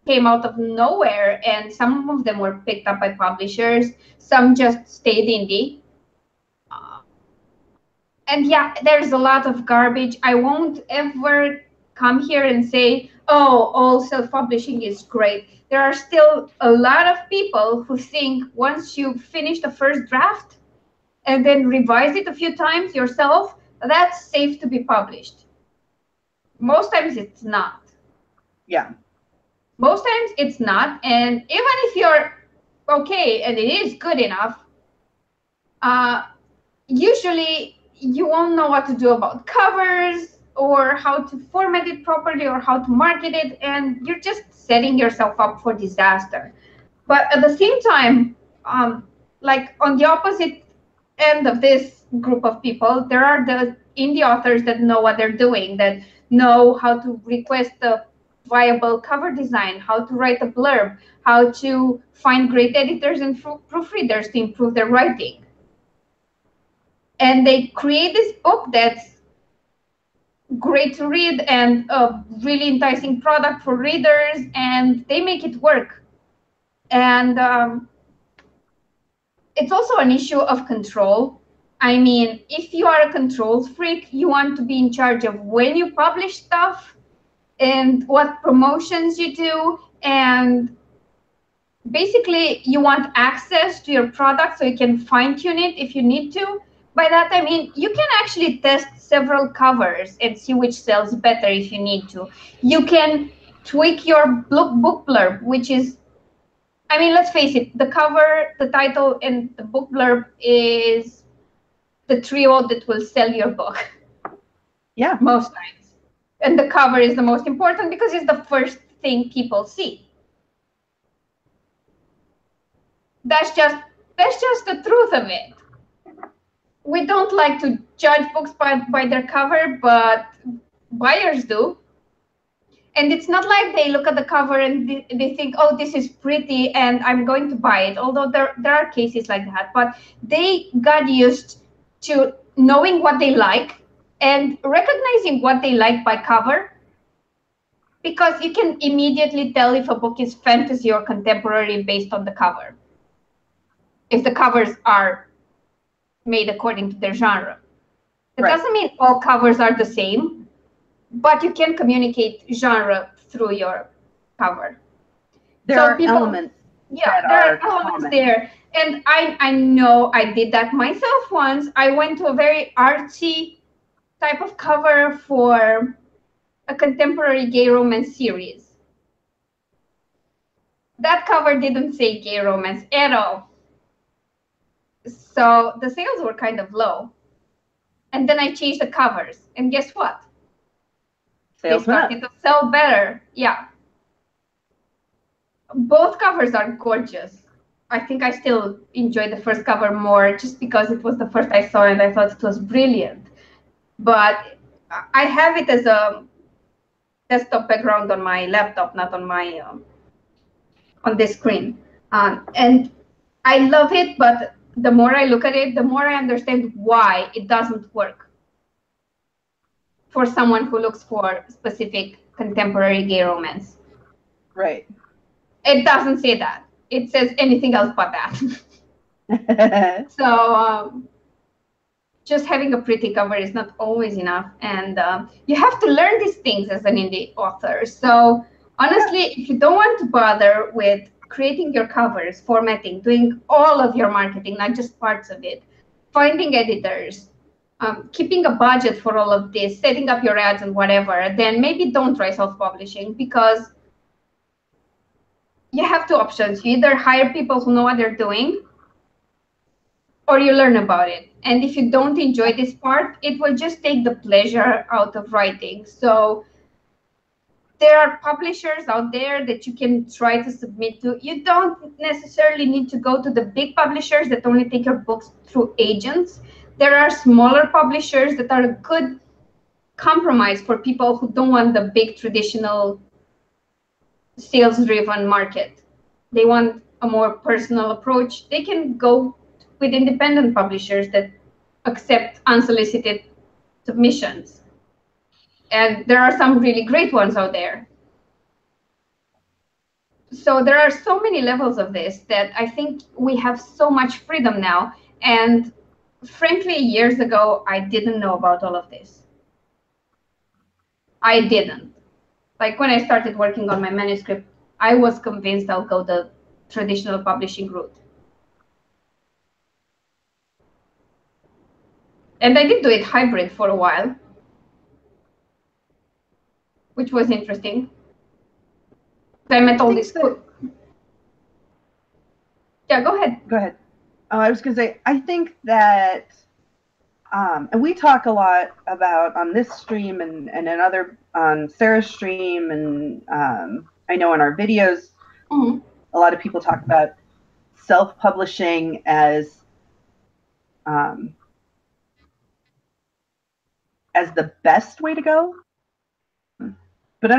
came out of nowhere, and some of them were picked up by publishers. Some just stayed indie. And yeah, there's a lot of garbage. I won't ever come here and say, oh, all self-publishing is great. There are still a lot of people who think once you finish the first draft and then revise it a few times yourself, that's safe to be published. Most times it's not. Yeah. Most times it's not. And even if you're okay and it is good enough, usually you won't know what to do about covers or how to format it properly or how to market it, and you're just setting yourself up for disaster. But at the same time, like on the opposite end of this group of people, there are the indie authors that know what they're doing, that know how to request a viable cover design, how to write a blurb, how to find great editors and proofreaders to improve their writing. And they create this book that's great to read and a really enticing product for readers, and they make it work. And it's also an issue of control. I mean, if you are a control freak, you want to be in charge of when you publish stuff and what promotions you do, and basically you want access to your product so you can fine-tune it if you need to. By that I mean you can actually test several covers and see which sells better if you need to. You can tweak your book blurb, which is, I mean, let's face it, the cover, the title, and the book blurb is the trio that will sell your book. Yeah. Most times. And the cover is the most important because it's the first thing people see. That's just the truth of it. We don't like to judge books by their cover, but buyers do. And it's not like they look at the cover and they think, oh, this is pretty and I'm going to buy it. Although there are cases like that, but they got used to knowing what they like and recognizing what they like by cover, because you can immediately tell if a book is fantasy or contemporary based on the cover, if the covers are made according to their genre. That doesn't mean all covers are the same, but you can communicate genre through your cover. There are elements. Yeah, there are elements there. And I know I did that myself once. I went to a very artsy type of cover for a contemporary gay romance series. that cover didn't say gay romance at all. So the sales were kind of low. And then I changed the covers. And guess what? Sales They started to sell better. Yeah. Both covers are gorgeous. I think I still enjoy the first cover more just because it was the first I saw and I thought it was brilliant. But I have it as a desktop background on my laptop, not on my on this screen. And I love it, but the more I look at it, the more I understand why it doesn't work for someone who looks for specific contemporary gay romance. Right. It doesn't say that. It says anything else but that. So just having a pretty cover is not always enough. And you have to learn these things as an indie author. So honestly, if you don't want to bother with creating your covers, formatting, doing all of your marketing, not just parts of it, finding editors, keeping a budget for all of this, setting up your ads and whatever, then maybe don't try self-publishing, because you have two options. You either hire people who know what they're doing, or you learn about it. And if you don't enjoy this part, it will just take the pleasure out of writing. So there are publishers out there that you can try to submit to. You don't necessarily need to go to the big publishers that only take your books through agents. There are smaller publishers that are a good compromise for people who don't want the big traditional sales-driven market. They want a more personal approach. They can go with independent publishers that accept unsolicited submissions. And there are some really great ones out there. So there are so many levels of this that I think we have so much freedom now. And frankly, years ago, I didn't know about all of this. I didn't. Like when I started working on my manuscript, I was convinced I'll go the traditional publishing route. And I did do it hybrid for a while, which was interesting. I met all this. Yeah, go ahead. Go ahead. I was going to say, I think that, and we talk a lot about on this stream and in other, on Sarah's stream, and I know in our videos, a lot of people talk about self-publishing as the best way to go. But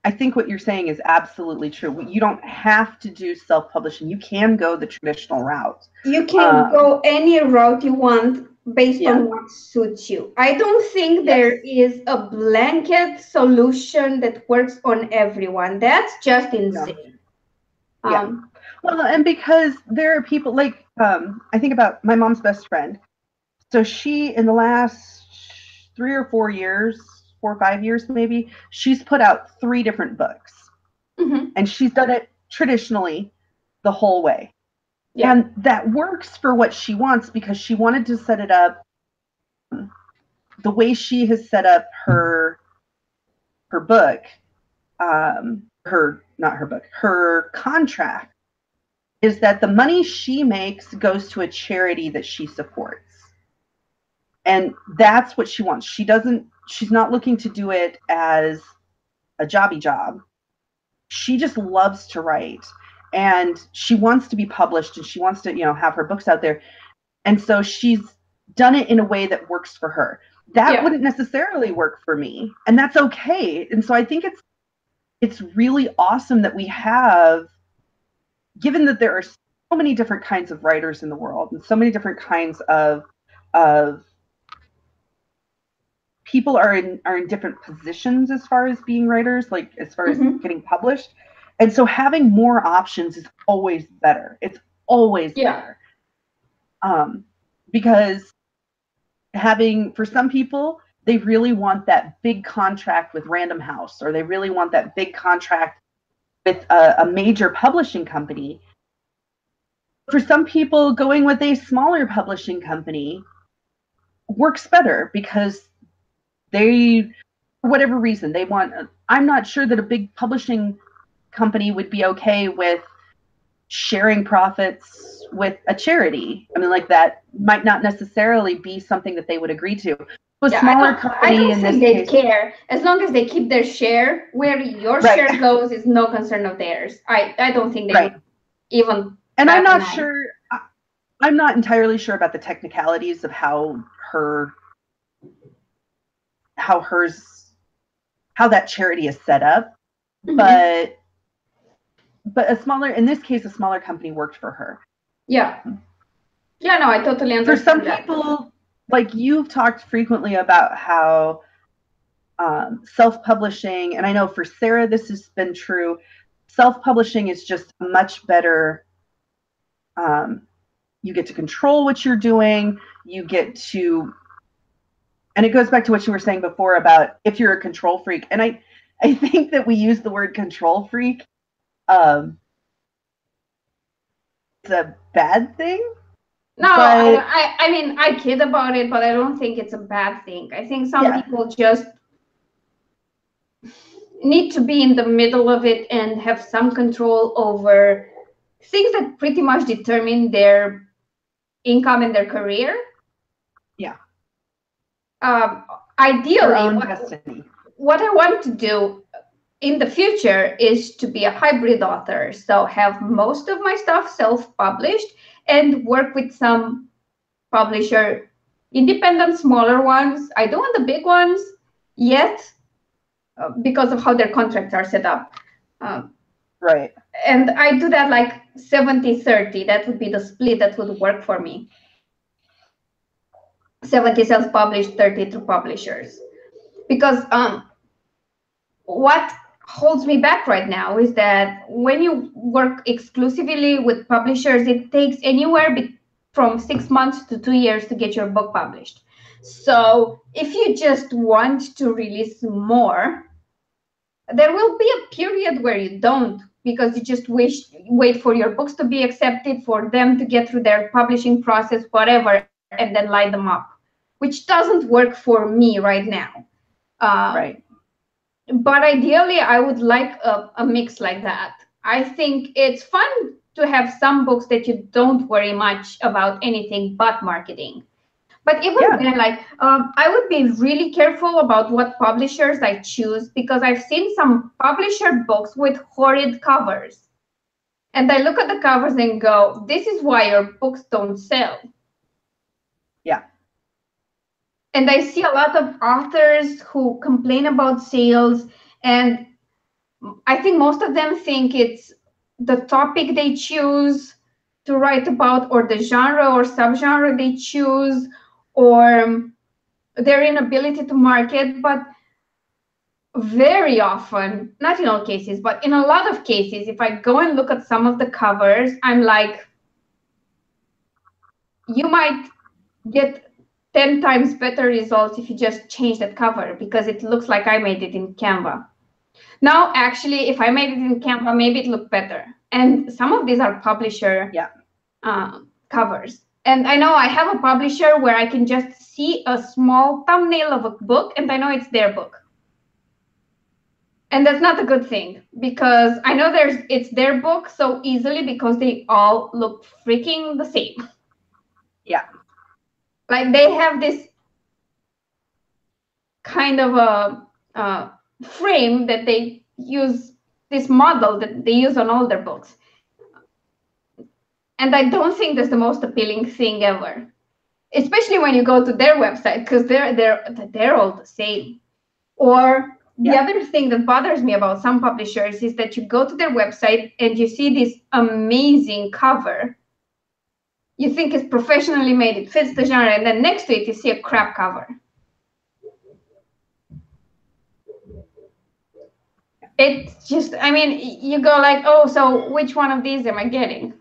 I think what you're saying is absolutely true. You don't have to do self-publishing. You can go the traditional route. You can go any route you want based on what suits you. I don't think there is a blanket solution that works on everyone. That's just insane. No. Well, and because there are people like, I think about my mom's best friend. So she, in the last 3 or 4 years, 4 or 5 years maybe, she's put out 3 different books. And she's done it traditionally the whole way. And that works for what she wants, because she wanted to set it up the way she has set up her book, her contract is that the money she makes goes to a charity that she supports. And that's what she wants. She's not looking to do it as a jobby job. She just loves to write, and she wants to be published, and she wants to, have her books out there. And so she's done it in a way that works for her. That wouldn't necessarily work for me, and that's okay. And so I think it's really awesome that we have, given that there are so many different kinds of writers in the world and so many different kinds of people are in different positions as far as being writers, like as far as getting published. And so having more options is always better. It's always better. Because for some people, they really want that big contract with Random House, or they really want that big contract with a major publishing company. For some people, going with a smaller publishing company works better, because they, for whatever reason, they want, I'm not sure that a big publishing company would be okay with sharing profits with a charity. I mean, like that might not necessarily be something that they would agree to. A smaller company, I don't in think this they'd case, care as long as they keep their share. Where your Right. share goes is no concern of theirs. I don't think they Right. would even. And I'm bat an not eye. sure. I'm not entirely sure about the technicalities of how that charity is set up, Mhm. but in this case, a smaller company worked for her. Yeah. Yeah, no, I totally For some understand that. people, like you've talked frequently about how self-publishing, and I know for Sarah this has been true, self-publishing is just much better. You get to control what you're doing. You get to, and it goes back to what you were saying before about if you're a control freak. And I think that we use the word control freak. It's a bad thing. No, but I mean, I kid about it, but I don't think it's a bad thing. I think some people just need to be in the middle of it and have some control over things that pretty much determine their income and their career. Yeah. Ideally, destiny. What I want to do in the future is to be a hybrid author. So have most of my stuff self-published and work with some publisher, independent, smaller ones. I don't want the big ones yet because of how their contracts are set up. Right. And I do that like 70-30. That would be the split that would work for me. 70 self-published, 30 through publishers. Because what holds me back right now is that when you work exclusively with publishers, it takes anywhere from 6 months to 2 years to get your book published. So if you just want to release more, there will be a period where you don't, because you just wait for your books to be accepted, for them to get through their publishing process, whatever, and then line them up, which doesn't work for me right now. Right. But ideally, I would like a mix like that. I think it's fun to have some books that you don't worry much about anything but marketing. But even then, like, I would be really careful about what publishers I choose, because I've seen some publisher books with horrid covers. And I look at the covers and go, this is why your books don't sell. Yeah. And I see a lot of authors who complain about sales, and I think most of them think it's the topic they choose to write about, or the genre or subgenre they choose, or their inability to market. But very often, not in all cases, but in a lot of cases, if I go and look at some of the covers, I'm like, you might get 10 times better results if you just change that cover, because it looks like I made it in Canva. Now, actually, if I made it in Canva, maybe it looked better. And some of these are publisher covers. And I know I have a publisher where I can just see a small thumbnail of a book and I know it's their book. And that's not a good thing, because I know it's their book so easily because they all look freaking the same. Yeah. Like they have this kind of a frame that they use, this model that they use on all their books. And I don't think that's the most appealing thing ever, especially when you go to their website, because they're all the same. Or the other thing that bothers me about some publishers is that you go to their website and you see this amazing cover. You think it's professionally made, it fits the genre, and then next to it you see a crap cover. It's just, I mean, you go like, oh, so which one of these am I getting?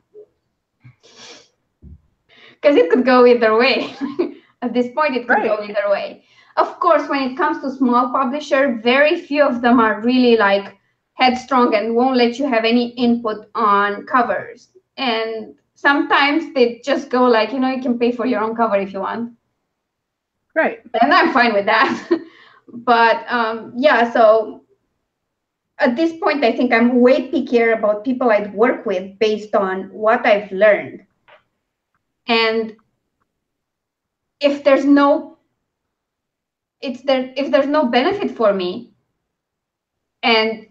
Because it could go either way. At this point, it could go either way. Of course, when it comes to small publisher, very few of them are really like headstrong and won't let you have any input on covers. And sometimes they just go like, you can pay for your own cover if you want. Right. And I'm fine with that. But yeah, so at this point, I think I'm way pickier about people I'd work with based on what I've learned. And if there's no if there's no benefit for me, and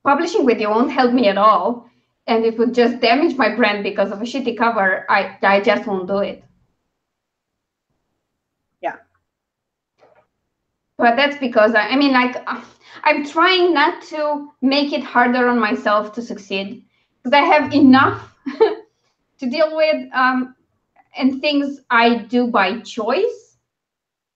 publishing with you won't help me at all, and it would just damage my brand because of a shitty cover, I just won't do it. Yeah. But that's because I mean, like, I'm trying not to make it harder on myself to succeed, because I have enough to deal with, and things I do by choice.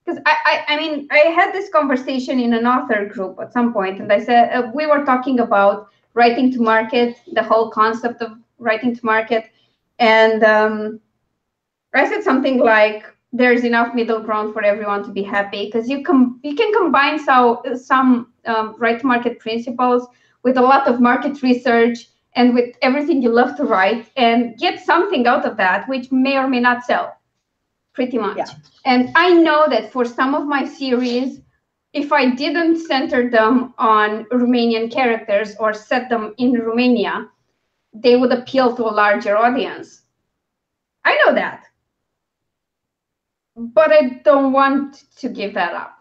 Because I mean, I had this conversation in an author group at some point, and I said, we were talking about writing to market, the whole concept of writing to market, and I said something like, there's enough middle ground for everyone to be happy, because you can combine some write to market principles with a lot of market research and with everything you love to write, and get something out of that, which may or may not sell, pretty much. Yeah. And I know that for some of my series, if I didn't center them on Romanian characters or set them in Romania, they would appeal to a larger audience. I know that. But I don't want to give that up,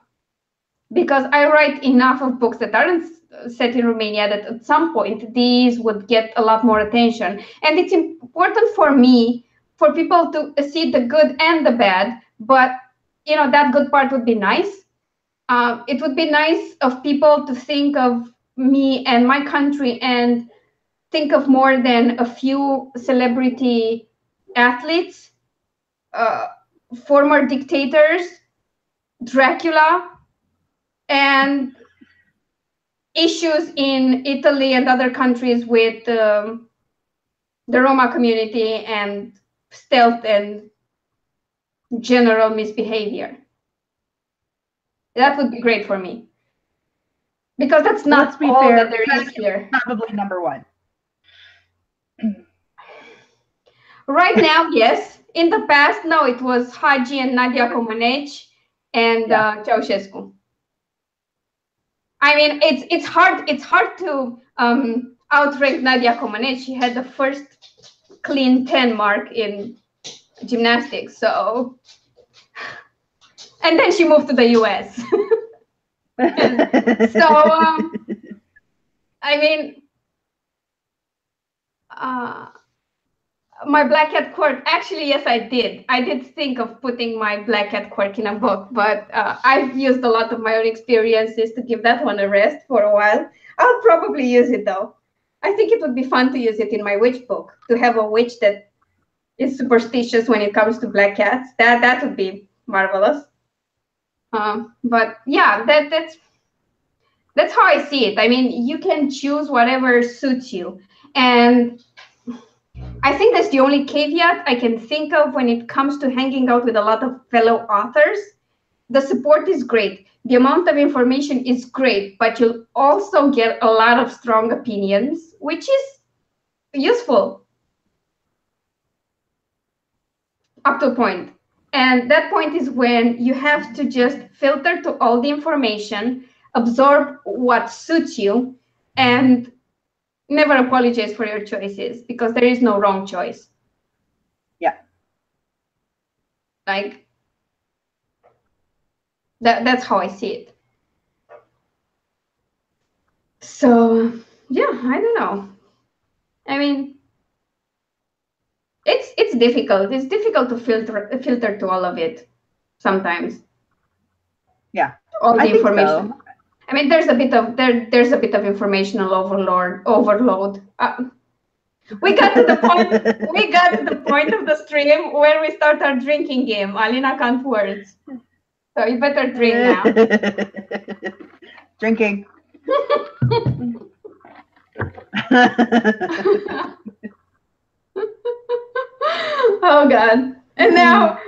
because I write enough of books that aren't set in Romania that at some point these would get a lot more attention. And it's important for me, for people to see the good and the bad, but you know, that good part would be nice. It would be nice of people to think of me and my country and think of more than a few celebrity athletes, former dictators, Dracula, and issues in Italy and other countries with the Roma community and stealth and general misbehavior. That would be great for me, because that's not all fair, that there is here. Probably number one. Right now, yes. In the past, no, it was Hagi and Nadia Comaneci and Ceausescu. I mean, it's hard to outrank Nadia Comaneci. She had the first clean 10 mark in gymnastics, so, and then she moved to the US. So I mean, my Black Cat quirk, actually, yes, I did think of putting my Black Cat quirk in a book, but I've used a lot of my own experiences to give that one a rest for a while. I'll probably use it, though. I think it would be fun to use it in my witch book, to have a witch that is superstitious when it comes to black cats. That would be marvelous. But yeah, that's how I see it. I mean, you can choose whatever suits you. And I think that's the only caveat I can think of when it comes to hanging out with a lot of fellow authors. The support is great. The amount of information is great, but you'll also get a lot of strong opinions, which is useful up to a point. And that point is when you have to just filter to all the information, absorb what suits you, and never apologize for your choices, because there is no wrong choice. Yeah. Like, that's how I see it. So yeah, I don't know. I mean, it's difficult. It's difficult to filter to all of it sometimes. Yeah. All the information. So. I mean, there's a bit of informational overload. We got to the point. We got to the point of the stream where we start our drinking game. Alina can't words, so you better drink now. Drinking. Oh God! And now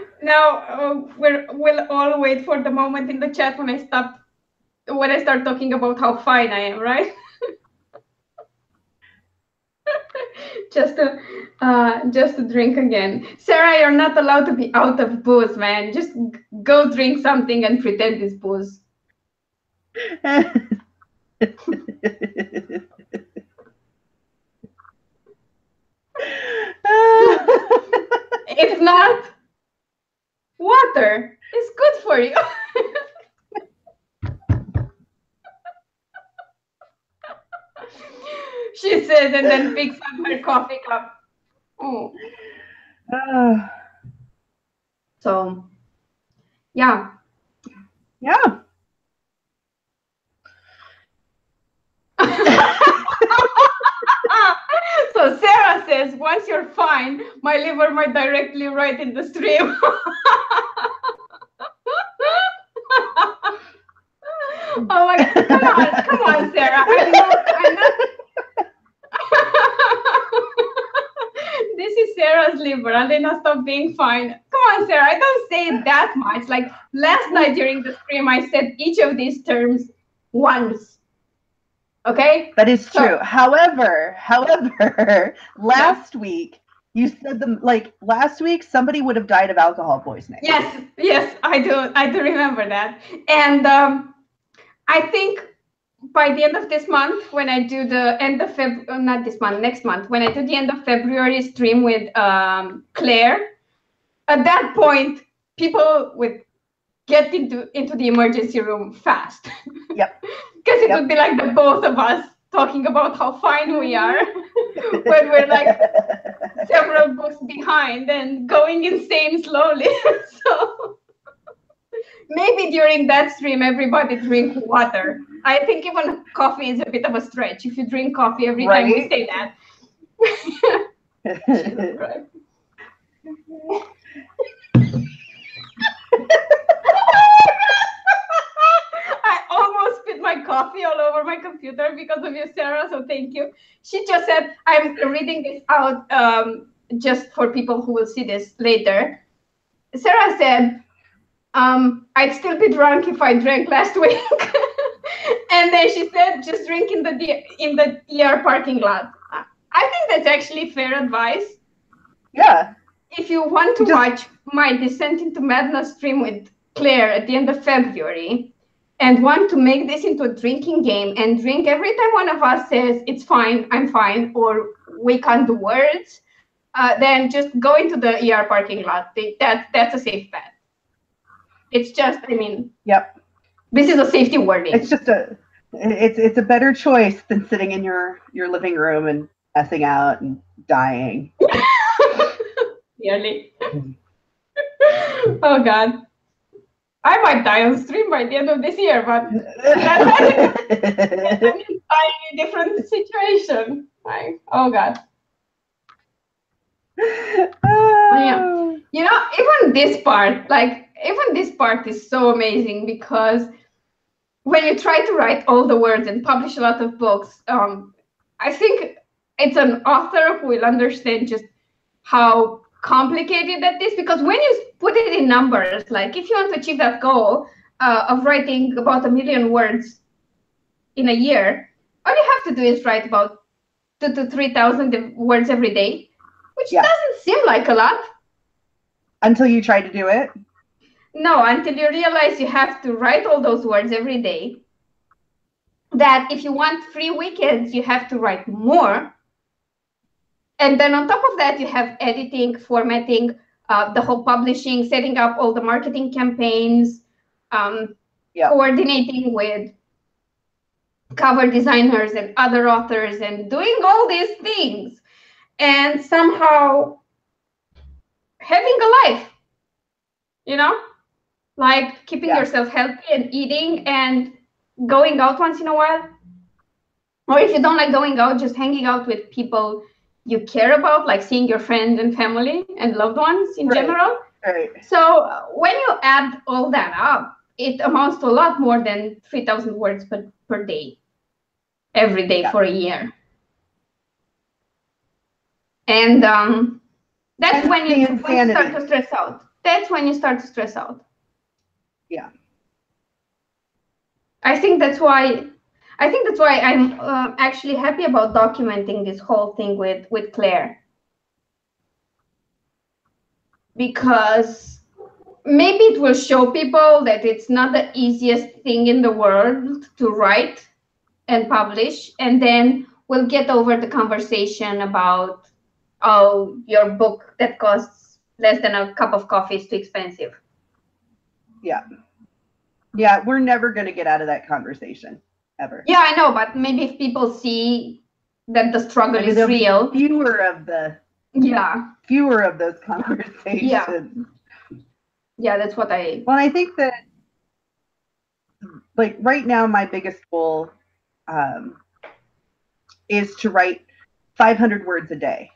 we'll all wait for the moment in the chat when I start talking about how fine I am, right? just to drink again. Sarah, you're not allowed to be out of booze, man. Just go drink something and pretend it's booze. If not, water is good for you. She says, and then picks up her coffee cup. Oh. So, yeah. Yeah. So Sarah says, once you're fine, my liver might directly write in the stream. Oh my God! Come on, Sarah. I'm not. This is Sarah's liver. Alina, stop being fine. Come on, Sarah. I don't say it that much. Like last night during the stream, I said each of these terms once. Okay? That is true. However, last week you said them like last week somebody would have died of alcohol poisoning. Yes, I do remember that. And I think by the end of this month, when I do the end of not this month, next month, when I do the end of February stream with Claire, at that point, people would get into the emergency room fast. Yep. Because it would be like the both of us talking about how fine we are when we're like several books behind and going insane slowly. So maybe during that stream, everybody drink water. I think even coffee is a bit of a stretch if you drink coffee every time we say that. Jesus Christ. I almost spit my coffee all over my computer because of you, Sarah, so thank you. She just said, I'm reading this out just for people who will see this later. Sarah said, I'd still be drunk if I drank last week. And then she said, just drink in the ER parking lot. I think that's actually fair advice. Yeah. If you want to watch my Descent into Madness stream with Claire at the end of February and want to make this into a drinking game and drink every time one of us says, it's fine, I'm fine, or we can't do words, then just go into the ER parking lot. That's a safe bet. It's just, I mean, yep. This is a safety warning. It's just it's a better choice than sitting in your living room and passing out and dying. Really? Oh God. I might die on stream by the end of this year, but that's an entirely different situation. Like, oh God. Yeah. You know, even this part is so amazing because when you try to write all the words and publish a lot of books, I think it's an author who will understand just how complicated that is, because when you put it in numbers, like if you want to achieve that goal of writing about 1 million words in a year, all you have to do is write about 2,000 to 3,000 words every day, which doesn't seem like a lot. Until you try to do it? No, until you realize you have to write all those words every day. That if you want free weekends, you have to write more. And then on top of that, you have editing, formatting, the whole publishing, setting up all the marketing campaigns, coordinating with cover designers and other authors and doing all these things. And somehow having a life, you know, like keeping yourself healthy and eating and going out once in a while. Or if you don't like going out, just hanging out with people you care about, like seeing your friends and family and loved ones in general. Right. So when you add all that up, it amounts to a lot more than 3,000 words per day, every day for a year. And that's when you start to stress out. That's when you start to stress out. Yeah. I think that's why I'm actually happy about documenting this whole thing with Claire. Because maybe it will show people that it's not the easiest thing in the world to write and publish, and then we'll get over the conversation about, oh, your book that costs less than a cup of coffee is too expensive. Yeah. Yeah, we're never going to get out of that conversation, ever. Yeah, I know, but maybe if people see that the struggle is real. Fewer of those conversations. Yeah, that's what I... Well, I think that, like, right now, my biggest goal is to write 500 words a day.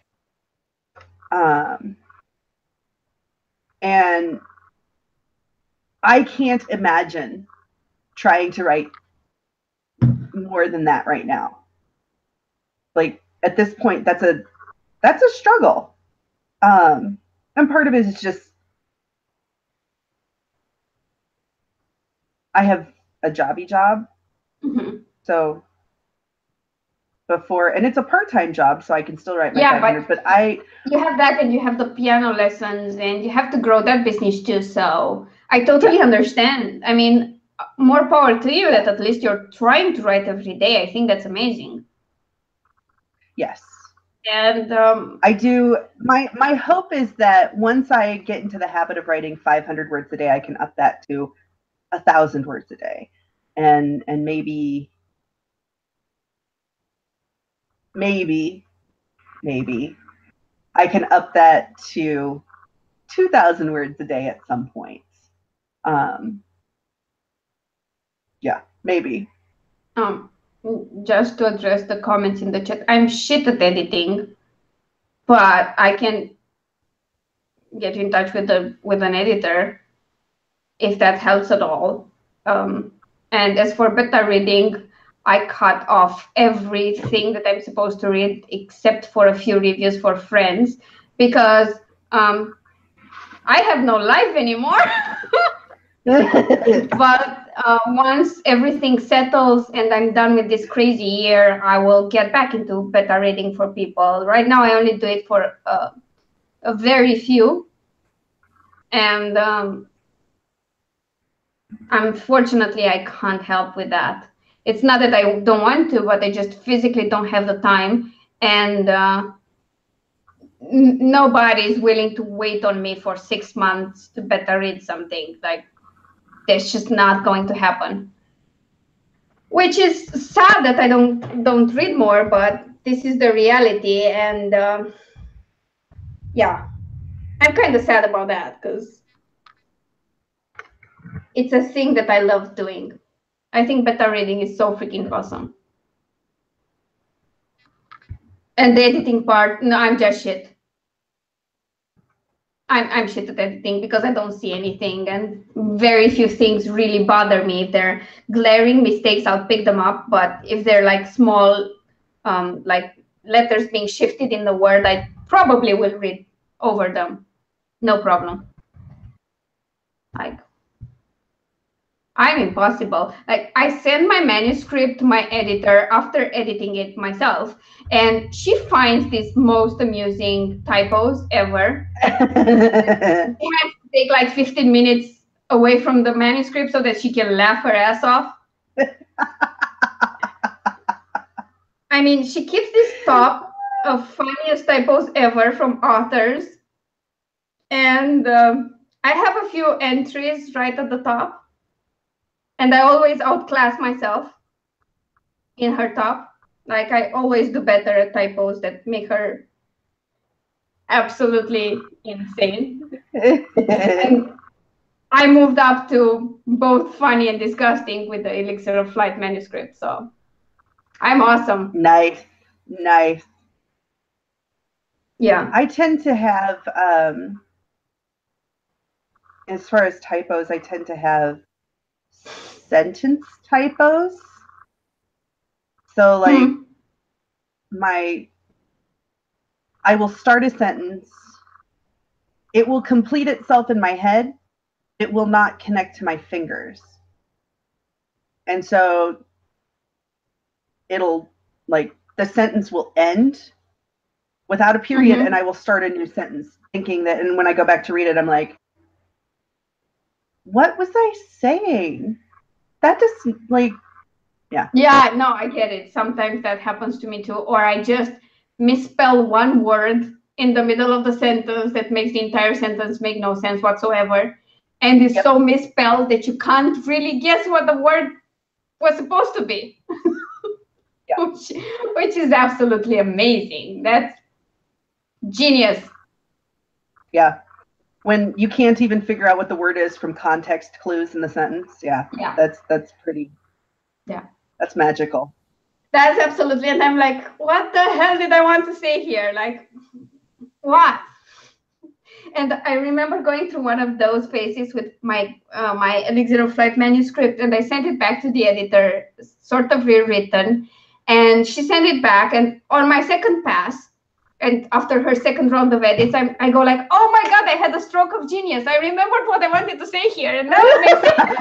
And I can't imagine trying to write more than that right now. Like, at this point, that's a struggle. And part of it is just, I have a jobby job. Mm-hmm. So before, and it's a part-time job, so I can still write my 500, but you have that, and you have the piano lessons, and you have to grow that business too. So I totally understand. I mean, more power to you that at least you're trying to write every day. I think that's amazing. Yes. And I do. My hope is that once I get into the habit of writing 500 words a day, I can up that to 1,000 words a day, and maybe I can up that to 2,000 words a day at some point. Yeah, maybe. Just to address the comments in the chat, I'm shit at editing, but I can get in touch with an editor if that helps at all. And as for beta reading, I cut off everything that I'm supposed to read except for a few reviews for friends, because I have no life anymore. But once everything settles and I'm done with this crazy year, I will get back into beta reading for people. Right now, I only do it for a very few. And unfortunately, I can't help with that. It's not that I don't want to, but I just physically don't have the time. And nobody is willing to wait on me for 6 months to beta read something. Like, that's just not going to happen. Which is sad that I don't read more, but this is the reality. And yeah, I'm kind of sad about that, because it's a thing that I love doing. I think beta reading is so freaking awesome. And the editing part, no, I'm just shit. I'm shit at editing because I don't see anything, and very few things really bother me. If they're glaring mistakes, I'll pick them up. But if they're like small, like letters being shifted in the word, I probably will read over them. No problem. Like, I'm impossible. Like, I send my manuscript to my editor after editing it myself, and she finds these most amusing typos ever. She has to take like 15 minutes away from the manuscript so that she can laugh her ass off. I mean, she keeps this top of funniest typos ever from authors, and I have a few entries right at the top. And I always outclass myself in her top. Like, I always do better at typos that make her absolutely insane. And I moved up to both funny and disgusting with the Elixir of Flight manuscript. So I'm awesome. Nice. Yeah. I tend to have, as far as typos, I tend to have sentence typos. So like I will start a sentence. It will complete itself in my head. It will not connect to my fingers. And so it'll, like, the sentence will end without a period, and I will start a new sentence thinking that, and when I go back to read it, I'm like, what was I saying? That just, like, Yeah. Yeah, no, I get it. Sometimes that happens to me too. Or I just misspell one word in the middle of the sentence that makes the entire sentence make no sense whatsoever. And it's so misspelled that you can't really guess what the word was supposed to be. Yeah. Which is absolutely amazing. That's genius. Yeah. When you can't even figure out what the word is from context clues in the sentence. Yeah. That's pretty. Yeah. That's magical. That's absolutely. And I'm like, what the hell did I want to say here? Like, what? And I remember going through one of those phases with my Elixir of Life manuscript, and I sent it back to the editor, sort of rewritten, and she sent it back. And on my second pass, and after her second round of edits, I go like, oh my god, I had a stroke of genius. I remembered what I wanted to say here, and now it makes sense.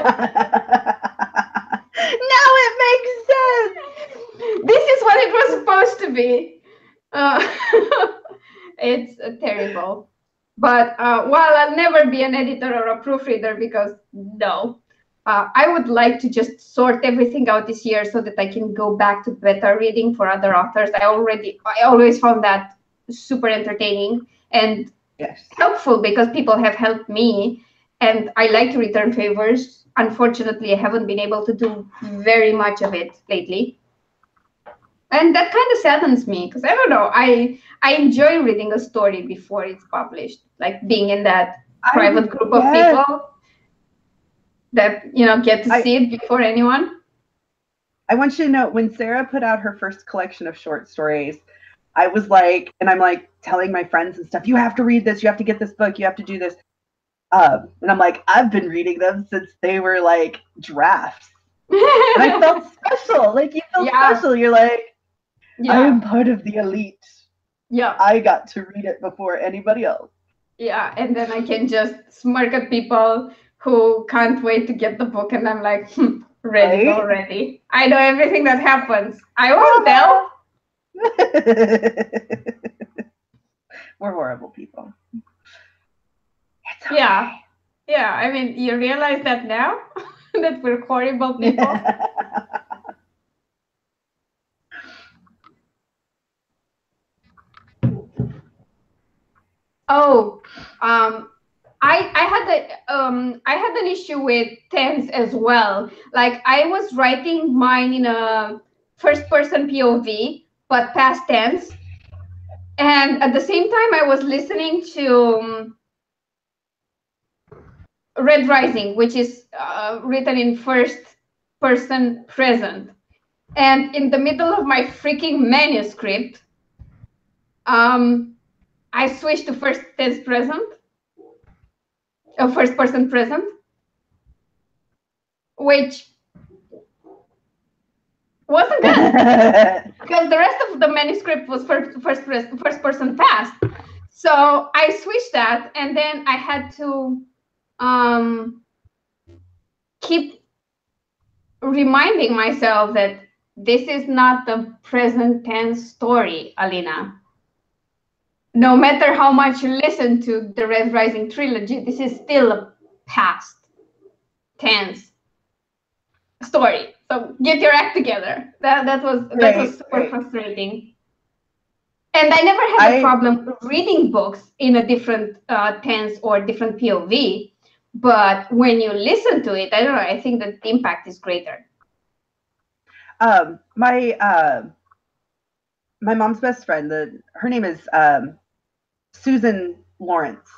Now it makes sense. This is what it was supposed to be. It's terrible. But while I'll never be an editor or a proofreader, because no, I would like to just sort everything out this year so that I can go back to beta reading for other authors. I always found that super entertaining and helpful because people have helped me, and I like to return favors. Unfortunately, I haven't been able to do very much of it lately. And that kind of saddens me because I don't know. I enjoy reading a story before it's published, like being in that private group of people that get to see it before anyone. I want you to know, when Sarah put out her first collection of short stories, I was like, and I'm like telling my friends and stuff, you have to read this, you have to get this book, you have to do this. And I'm like, I've been reading them since they were like drafts. And I felt special. Like, you feel special. You're like, I am part of the elite. Yeah. I got to read it before anybody else. Yeah. And then I can just smirk at people who can't wait to get the book. And I'm like, ready already. I know everything that happens. I won't tell. We're horrible people. Okay. Yeah. Yeah. I mean, you realize that now? That we're horrible people? Oh, I had an issue with tense as well. Like, I was writing mine in a first person POV, but past tense. And at the same time, I was listening to Red Rising, which is written in first person present. And in the middle of my freaking manuscript, I switched to first tense present, first person present, which wasn't good because the rest of the manuscript was first person past. So I switched that, and then I had to keep reminding myself that this is not the present tense story, Alina. No matter how much you listen to the Red Rising trilogy, this is still a past tense story. So get your act together. That was super frustrating. And I never had a problem reading books in a different tense or different POV. But when you listen to it, I don't know, I think that the impact is greater. My mom's best friend, her name is Susan Lawrence.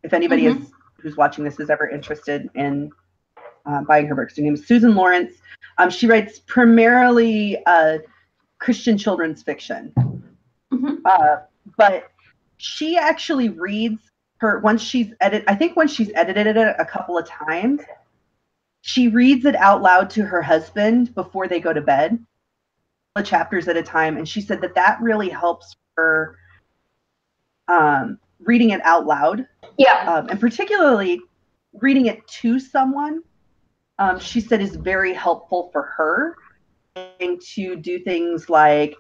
If anybody who's watching this is ever interested in buying her books, her name is Susan Lawrence. She writes primarily Christian children's fiction. But she actually reads her once she's edited it a couple of times. She reads it out loud to her husband before they go to bed, chapters at a time, and she said that really helps her reading it out loud. Yeah. And particularly reading it to someone, she said is very helpful for her to do things like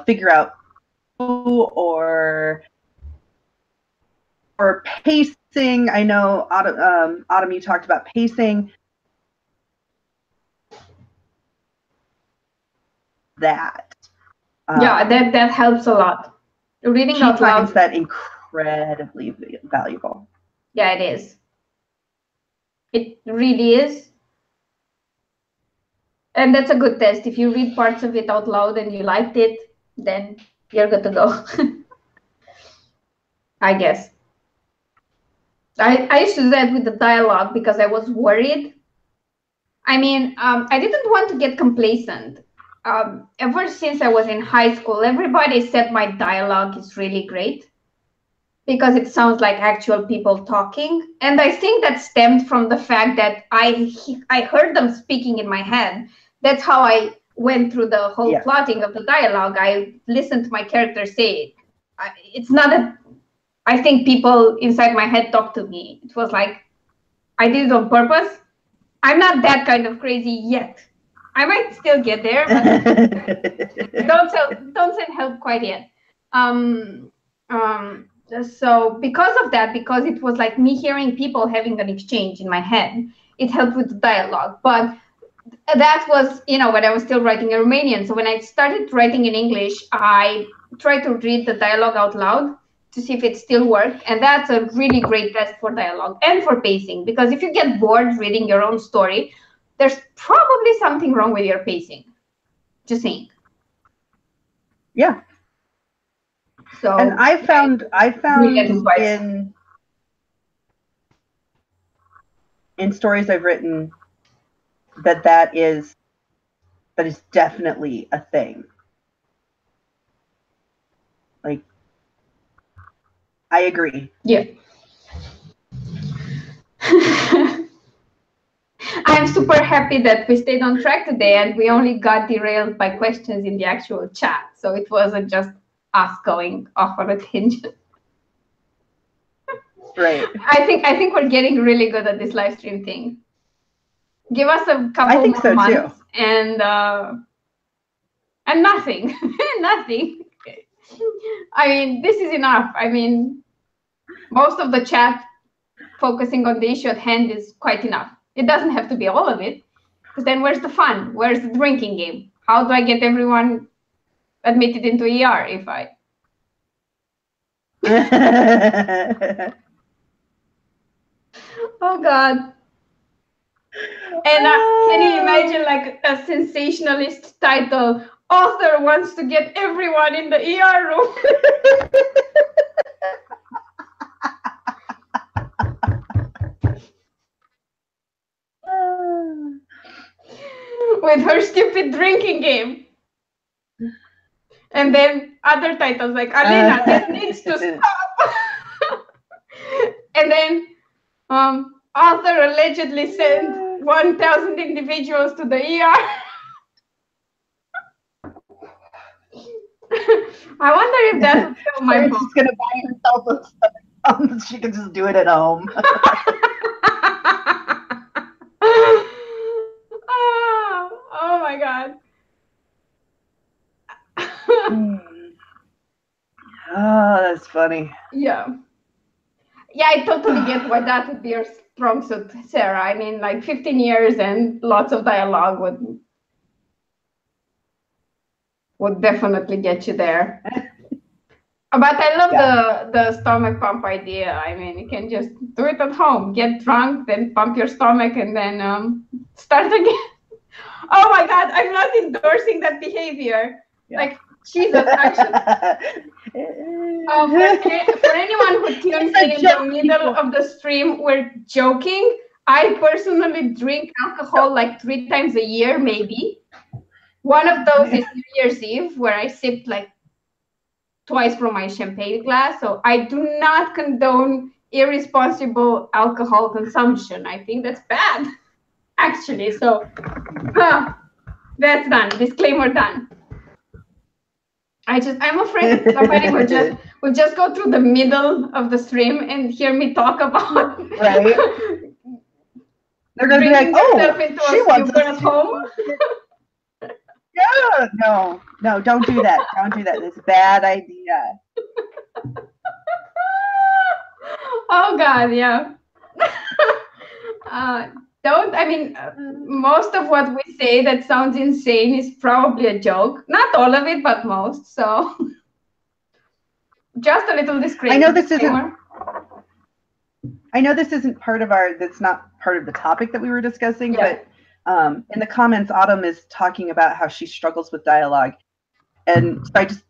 figure out or pacing. I know Autumn, you talked about pacing. that. Yeah, that helps a lot. Reading out loud. She finds that incredibly valuable. Yeah, it is. It really is. And that's a good test. If you read parts of it out loud and you liked it, then you're good to go. I guess. I used to do that with the dialogue because I was worried. I mean, I didn't want to get complacent. Ever since I was in high school, everybody said my dialogue is really great because it sounds like actual people talking. And I think that stemmed from the fact that I heard them speaking in my head. That's how I went through the whole plotting of the dialogue. I listened to my character say it. It's not that I think people inside my head talk to me. It was like I did it on purpose. I'm not that kind of crazy yet. I might still get there, but don't send help quite yet. So because of that, because it was like me hearing people having an exchange in my head, it helped with the dialogue. But that was, when I was still writing in Romanian. So when I started writing in English, I tried to read the dialogue out loud to see if it still worked. And that's a really great test for dialogue and for pacing. Because if you get bored reading your own story, there's probably something wrong with your pacing. Just saying. Yeah. So, and I found in stories I've written that is definitely a thing. Like, I agree. Yeah. I'm super happy that we stayed on track today and we only got derailed by questions in the actual chat. So it wasn't just us going off on a tangent. Right. I think we're getting really good at this live stream thing. Give us a couple more months too. And nothing. Nothing. I mean, this is enough. I mean, most of the chat focusing on the issue at hand is quite enough. It doesn't have to be all of it. Because then where's the fun? Where's the drinking game? How do I get everyone admitted into ER if I... Oh, God. And can you imagine like a sensationalist title? Author wants to get everyone in the ER room. With her stupid drinking game. And then other titles like Alina, this needs to stop. And then author allegedly sent 1,000 individuals to the ER. I wonder if that would fill my book. She's going to buy herself a stomach. She can just do it at home. Oh my God. Oh, that's funny. Yeah. Yeah, I totally get why that would be your strong suit, Sarah. I mean, like 15 years and lots of dialogue would definitely get you there. But I love the stomach pump idea. I mean, you can just do it at home. Get drunk, then pump your stomach, and then start again. Oh my God, I'm not endorsing that behavior. Yeah. Like, Jesus, I should. For anyone who tunes in the middle of the stream, we're joking. I personally drink alcohol like 3 times a year, maybe. One of those is New Year's Eve, where I sipped like twice from my champagne glass. So I do not condone irresponsible alcohol consumption. I think that's bad, actually. So that's done. Disclaimer done. I'm afraid somebody would just go through the middle of the stream and hear me talk about right. They're gonna be like, "Oh, she wants us home." Yeah, no, don't do that. Don't do that. It's a bad idea. Oh God, yeah. I mean, most of what we say that sounds insane is probably a joke. Not all of it, but most. So just a little disclaimer. I know this isn't part of that's not part of the topic that we were discussing, Yeah. but in the comments, Autumn is talking about how she struggles with dialogue. And so I just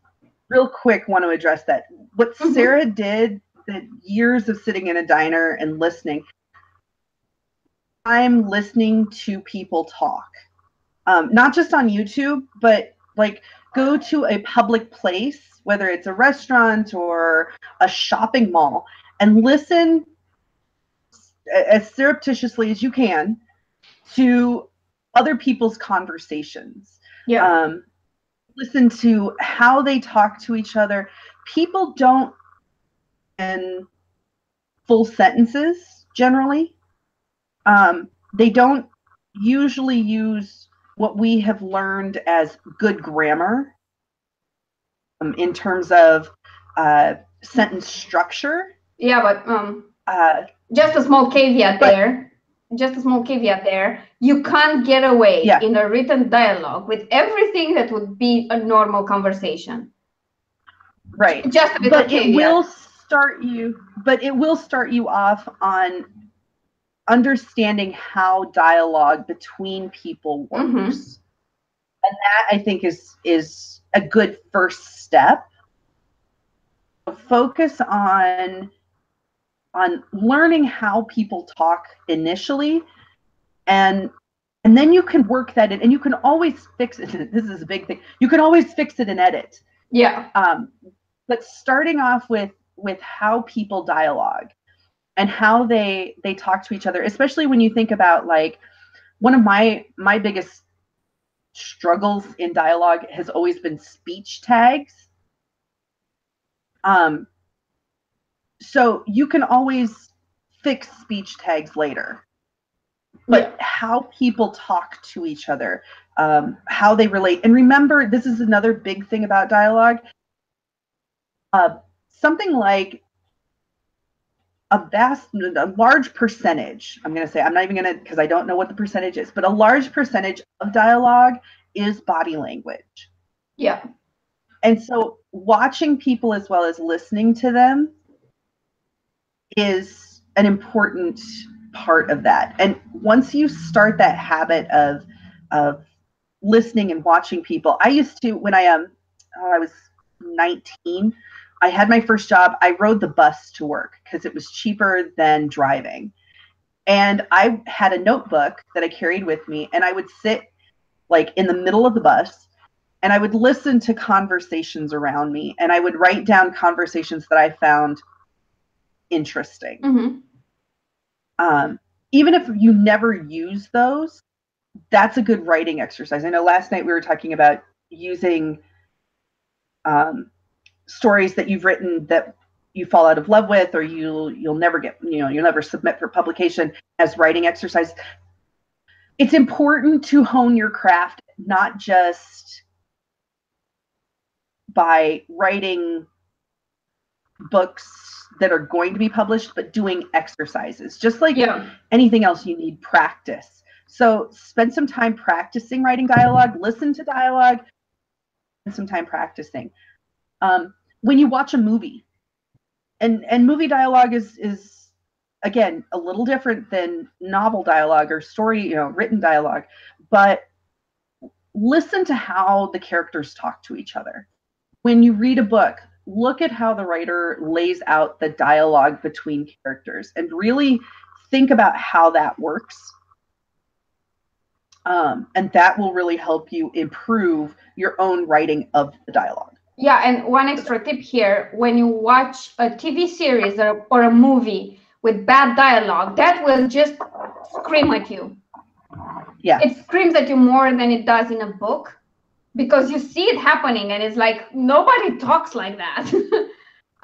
real quick want to address that. What Sarah did, the years of sitting in a diner and listening, I'm listening to people talk, not just on YouTube, but like go to a public place, whether it's a restaurant or a shopping mall, and listen as surreptitiously as you can to other people's conversations. Yeah. Listen to how they talk to each other. People don't in full sentences generally. They don't usually use what we have learned as good grammar in terms of sentence structure. Yeah, but just a small caveat there. Just a small caveat there. You can't get away in a written dialogue with everything that would be a normal conversation. Right. Just a little caveat. It will start you off on understanding how dialogue between people works. And that, I think, is a good first step. Focus on learning how people talk initially, and then you can work that in, and you can always fix it. This is a big thing. You can always fix it and edit. Yeah. But starting off with how people dialogue and how they talk to each other, especially when you think about, like, one of my biggest struggles in dialogue has always been speech tags. So you can always fix speech tags later, but how people talk to each other, how they relate. And remember, this is another big thing about dialogue. Something like a large percentage, I'm going to say, I'm not even going to, because I don't know what the percentage is, but a large percentage of dialogue is body language. Yeah. And so watching people as well as listening to them is an important part of that. And once you start that habit of listening and watching people, I used to, when I was 19, I had my first job. I rode the bus to work because it was cheaper than driving. And I had a notebook that I carried with me, and I would sit like in the middle of the bus, and I would listen to conversations around me, and I would write down conversations that I found interesting. Even if you never use those, that's a good writing exercise. I know last night we were talking about using stories that you've written that you fall out of love with, or you'll never get, you'll never submit for publication as writing exercise. It's important to hone your craft, not just by writing books that are going to be published, but doing exercises. Just like anything else, you need practice. So spend some time practicing writing dialogue, listen to dialogue, and some time practicing. When you watch a movie, and movie dialogue is again a little different than novel dialogue or story, written dialogue, but listen to how the characters talk to each other. When you read a book, look at how the writer lays out the dialogue between characters and really think about how that works. And that will really help you improve your own writing of the dialogue. Yeah, and one extra tip here, when you watch a TV series or a movie with bad dialogue, that will just scream at you. Yeah. It screams at you more than it does in a book, because you see it happening and it's like, nobody talks like that.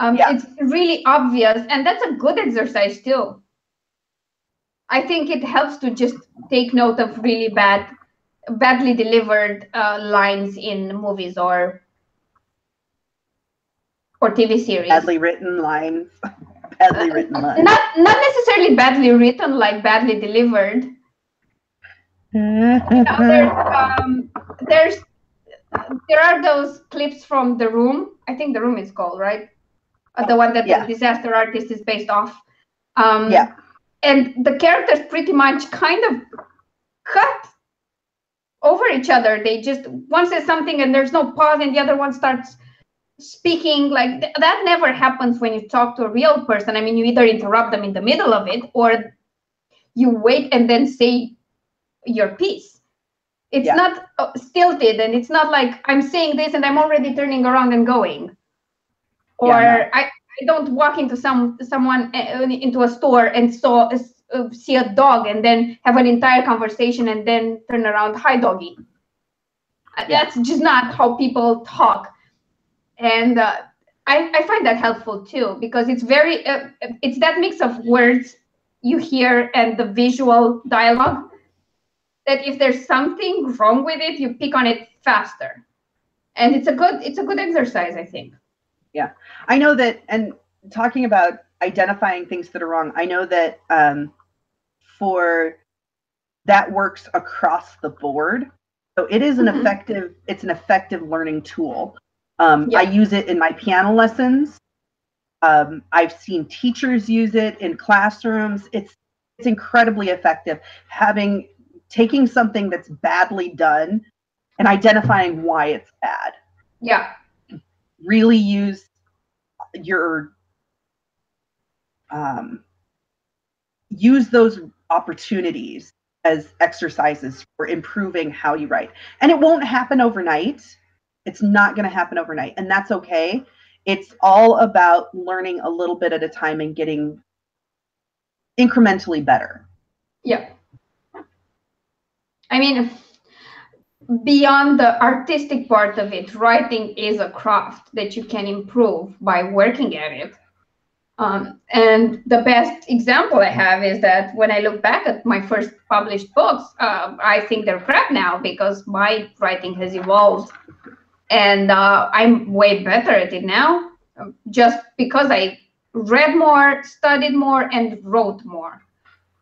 It's really obvious, and that's a good exercise too. I think it helps to just take note of really badly delivered lines in movies or TV series. Badly written lines. Badly written lines. Not necessarily badly written, like badly delivered. There's there are those clips from The Room. I think The Room is called, right? The one that the disaster artist is based off. Yeah. And the characters pretty much kind of cut over each other. They just, one says something and there's no pause and the other one starts speaking. Like that never happens when you talk to a real person. I mean, you either interrupt them in the middle of it or you wait and then say your piece. It's not stilted, and it's not like I'm saying this and I'm already turning around and going. Or I don't walk into someone into a store and see a dog and then have an entire conversation and then turn around, hi doggy. That's just not how people talk. And I find that helpful too, because it's very it's that mix of words you hear and the visual dialogue, that if there's something wrong with it, you pick on it faster. And it's a good exercise, I think. Yeah, I know that, and talking about identifying things that are wrong, I know that for that works across the board. So it is an effective learning tool. I use it in my piano lessons. I've seen teachers use it in classrooms. It's incredibly effective. Taking something that's badly done and identifying why it's bad. Yeah. Really use use those opportunities as exercises for improving how you write. And it won't happen overnight. It's not going to happen overnight, and that's okay. It's all about learning a little bit at a time and getting incrementally better. Yeah. I mean, beyond the artistic part of it, writing is a craft that you can improve by working at it. And the best example I have is that when I look back at my first published books, I think they're crap now because my writing has evolved, and I'm way better at it now, just because I read more, studied more, and wrote more.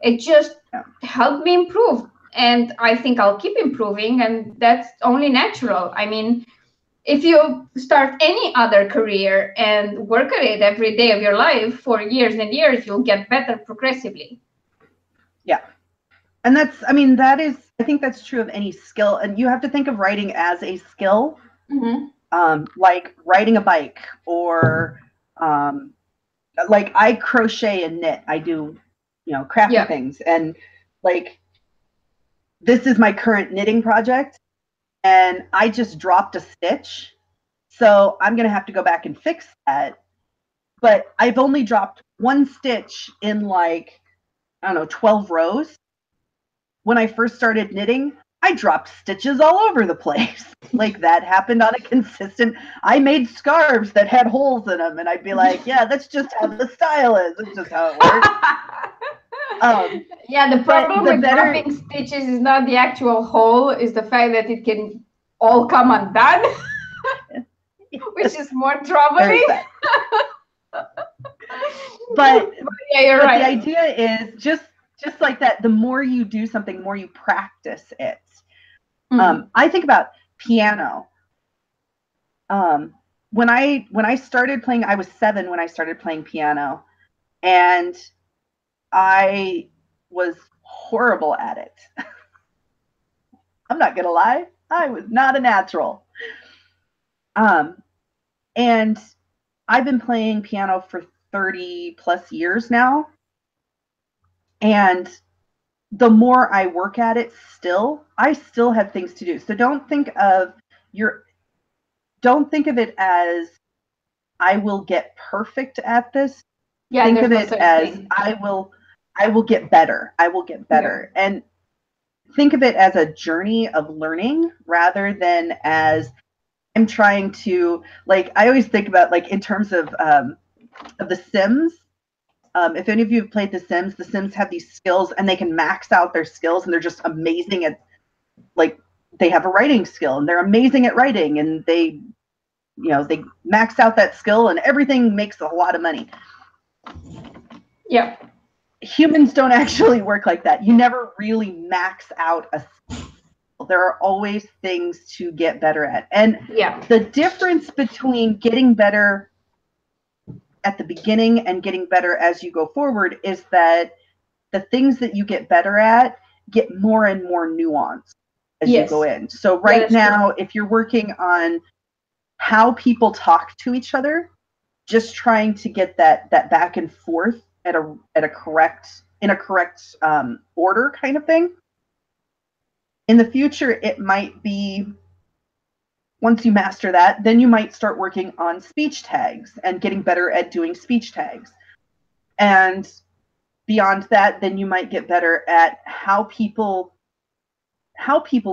It just helped me improve. And I think I'll keep improving, and that's only natural. I mean, if you start any other career and work at it every day of your life for years and years, you'll get better progressively. Yeah. And I think that's true of any skill. And you have to think of writing as a skill, like riding a bike, or like I crochet and knit. I do, crafty things. And like, this is my current knitting project, and I just dropped a stitch. So I'm going to have to go back and fix that. But I've only dropped one stitch in 12 rows. When I first started knitting, I dropped stitches all over the place. Like that happened on a consistent. I made scarves that had holes in them, and I'd be like, yeah, that's just how the style is. That's just how it works. The problem with dropping stitches is not the actual hole, is the fact that it can all come undone, which is more troubling. But you're right. The idea is just like that. The more you do something, the more you practice it. I think about piano. When I started playing, I was 7 when I started playing piano, and I was horrible at it. I'm not gonna lie, I was not a natural. And I've been playing piano for 30 plus years now, and the more I work at it, I still have things to do. So don't think of it as I will get perfect at this. Think of it as I will get better. I will get better. Yeah. And think of it as a journey of learning rather than as I'm trying to, like, I always think about, like, in terms of The Sims. If any of you have played The Sims have these skills and they can max out their skills, and they're just amazing at, like, they have a writing skill and they're amazing at writing, and they max out that skill and everything makes a lot of money. Yeah. Humans don't actually work like that. You never really max out a There are always things to get better at. And Yeah. the difference between getting better at the beginning and getting better as you go forward is that the things that you get better at get more and more nuanced as you go in. So right now, if you're working on how people talk to each other, just trying to get that back and forth in a correct order kind of thing. In the future, it might be, once you master that, then you might start working on speech tags and getting better at doing speech tags. And beyond that, then you might get better at how people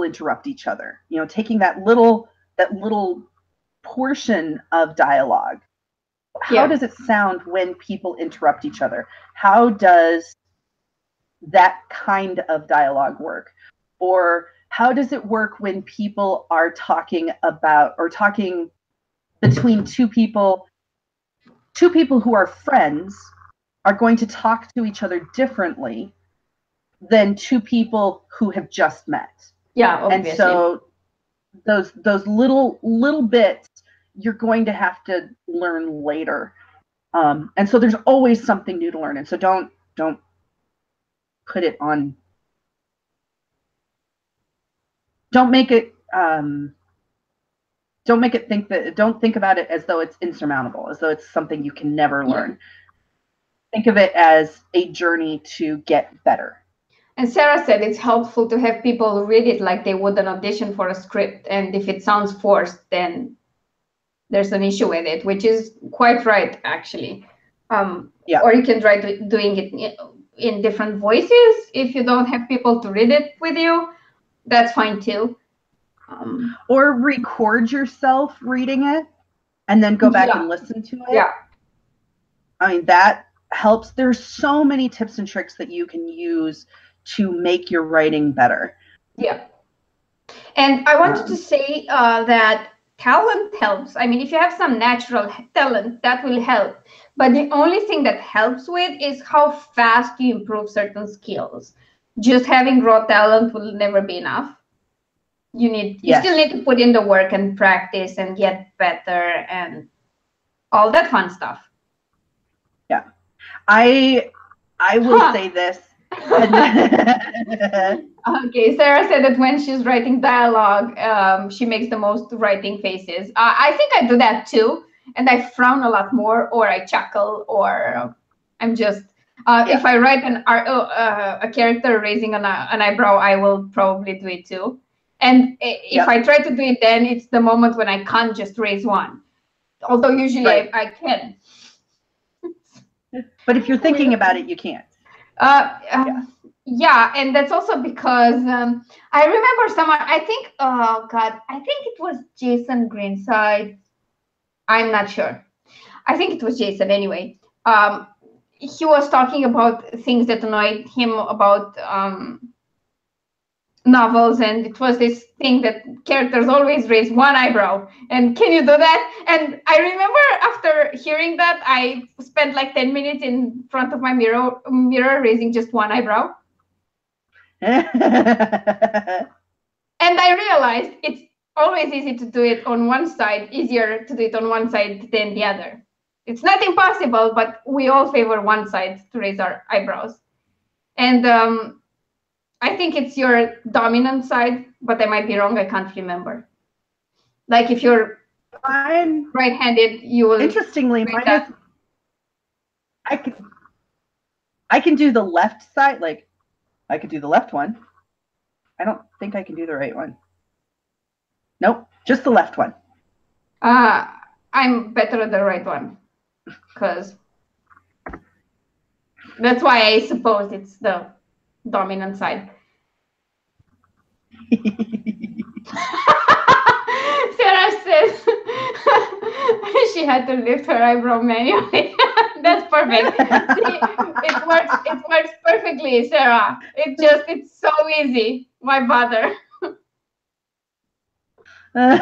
interrupt each other. You know, taking that little portion of dialogue. How does it sound when people interrupt each other? How does that kind of dialogue work? Or how does it work when people are talking about, or talking between two people who are friends are going to talk to each other differently than two people who have just met? Yeah, obviously. And so those little bits you're going to have to learn later. And so there's always something new to learn. And so don't put it on, don't think about it as though it's insurmountable, as though it's something you can never learn. Think of it as a journey to get better. And Sarah said it's helpful to have people read it like they would an audition for a script. And if it sounds forced, then there's an issue with it, which is quite right, actually. Or you can try doing it in different voices. If you don't have people to read it with you, that's fine too. Or record yourself reading it and then go back and listen to it. Yeah. I mean, that helps. There's so many tips and tricks that you can use to make your writing better. Yeah. And I wanted to say that talent helps. I mean, if you have some natural talent, that will help. But the only thing that helps with is how fast you improve certain skills. Just having raw talent will never be enough. You still need to put in the work and practice and get better and all that fun stuff. Yeah. I will say this. Okay, Sarah said that when she's writing dialogue, she makes the most writing faces. I think I do that too, and I frown a lot more, or I chuckle, or I'm just. If I write a character raising an eyebrow, I will probably do it too. And if I try to do it, then it's the moment when I can't just raise one. Although usually I can. But if you're thinking about it, you can't. Yeah, and that's also because I remember someone, I think it was Jason Greenside. I'm not sure. I think it was Jason anyway. He was talking about things that annoyed him about novels, and it was this thing that characters always raise one eyebrow. And can you do that? And I remember after hearing that, I spent like 10 minutes in front of my mirror raising just one eyebrow. And I realized it's always easy to do it on one side, easier to do it on one side than the other. It's not impossible, but we all favor one side to raise our eyebrows. And I think it's your dominant side, but I might be wrong. I can't remember. Like if you're right-handed, you will. Interestingly, mine is. I can do the left side. Like I could do the left one. I don't think I can do the right one. Nope, just the left one. I'm better at the right one, because that's why I suppose it's the dominant side. Sarah says she had to lift her eyebrow manually. That's perfect. See, it works perfectly, Sarah. It's so easy. Why bother? And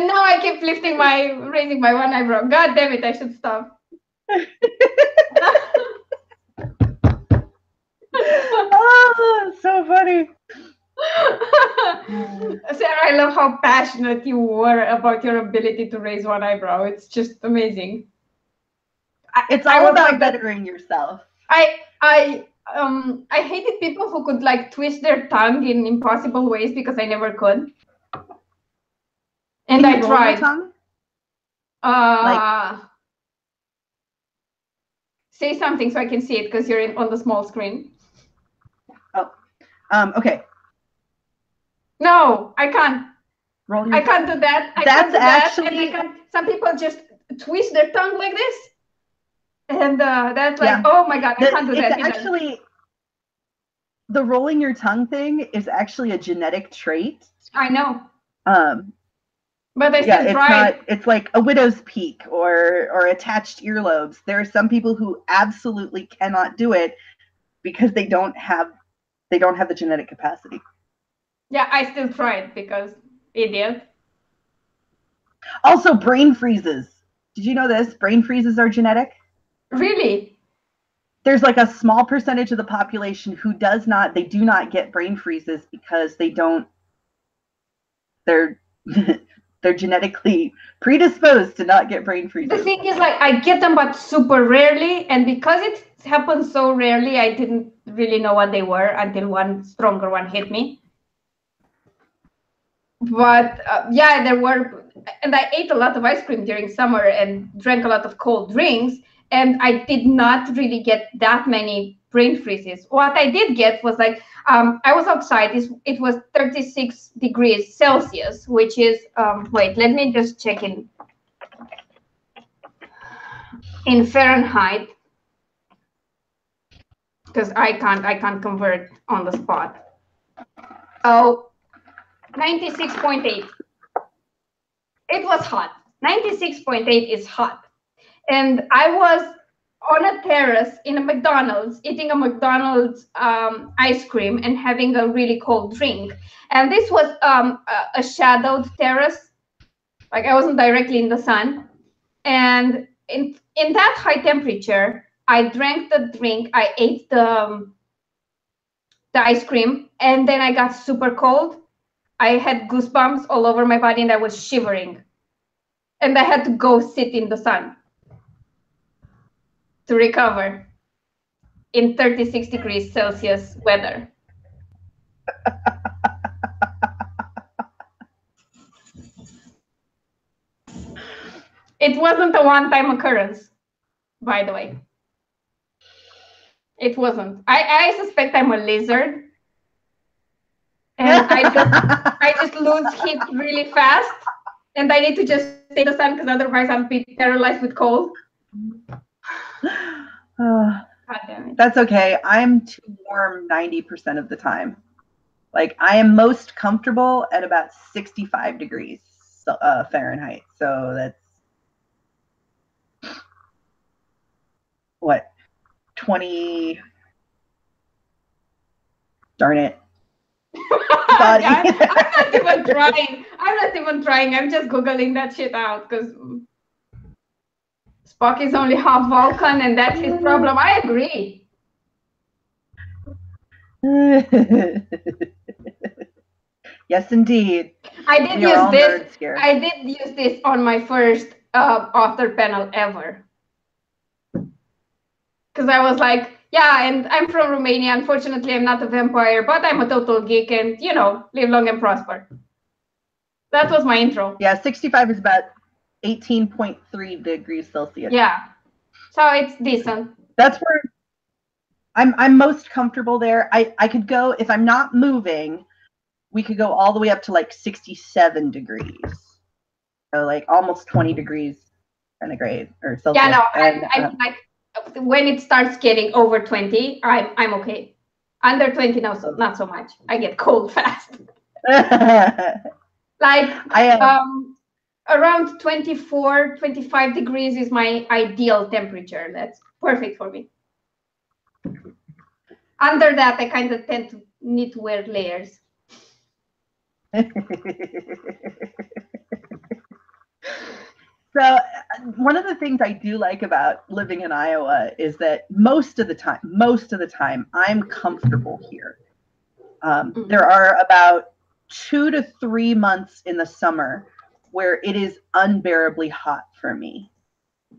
now I keep raising my one eyebrow. God damn it, I should stop. Oh, so funny. Sarah, I love how passionate you were about your ability to raise one eyebrow. It's just amazing. It's all about bettering yourself. I hated people who could like twist their tongue in impossible ways because I never could. And I tried. Tongue? Say something so I can see it because you're on the small screen. Oh, okay. No, I can't. I can't do that. Some people just twist their tongue like this. And that's like, oh my God, I can't do that either. Actually, the rolling your tongue thing is actually a genetic trait. I know. But I still tried. It's like a widow's peak or attached earlobes. There are some people who absolutely cannot do it because they don't have the genetic capacity. Yeah, I still tried because idiot. Also, brain freezes. Did you know this? Brain freezes are genetic. Really? There's like a small percentage of the population who do not get brain freezes because they're genetically predisposed to not get brain freezes. The thing is, like, I get them, but super rarely. And because it happens so rarely, I didn't really know what they were until one stronger one hit me. But yeah, there were, and I ate a lot of ice cream during summer and drank a lot of cold drinks. And I did not really get that many brain freezes. What I did get was like, I was outside. It was 36 degrees Celsius, which is, wait, let me just check in Fahrenheit, because I can't convert on the spot. Oh, 96.8. It was hot. 96.8 is hot. And I was on a terrace in a McDonald's, eating a McDonald's ice cream and having a really cold drink. And this was a shadowed terrace. Like, I wasn't directly in the sun. And in that high temperature, I drank the drink, I ate the ice cream, and then I got super cold. I had goosebumps all over my body and I was shivering. And I had to go sit in the sun to recover in 36 degrees Celsius weather. It wasn't a one-time occurrence, by the way. It wasn't. I suspect I'm a lizard. And I just lose heat really fast. And I need to just stay in the sun because otherwise I'll be paralyzed with cold. That's okay. I'm too warm 90% of the time. Like, I am most comfortable at about 65 degrees Fahrenheit. So that's what, 20? Darn it. I'm not even trying. I'm just Googling that shit out because Spock is only half Vulcan and that's his problem. I agree. Yes, indeed. I did use this on my first author panel ever. Because I was like, yeah, and I'm from Romania. Unfortunately, I'm not a vampire, but I'm a total geek and, you know, live long and prosper. That was my intro. Yeah, 65 is about 18.3 degrees Celsius. Yeah. So it's decent. That's where I'm most comfortable there. I could go, if I'm not moving, we could go all the way up to like 67 degrees. So like almost 20 degrees centigrade or Celsius. Yeah, no, I'm like, when it starts getting over 20, I'm okay. Under 20, no, so not so much. I get cold fast. Like around 24, 25 degrees is my ideal temperature. That's perfect for me. Under that, I kind of tend to need to wear layers. So one of the things I do like about living in Iowa is that most of the time, I'm comfortable here. There are about 2 to 3 months in the summer where it is unbearably hot for me.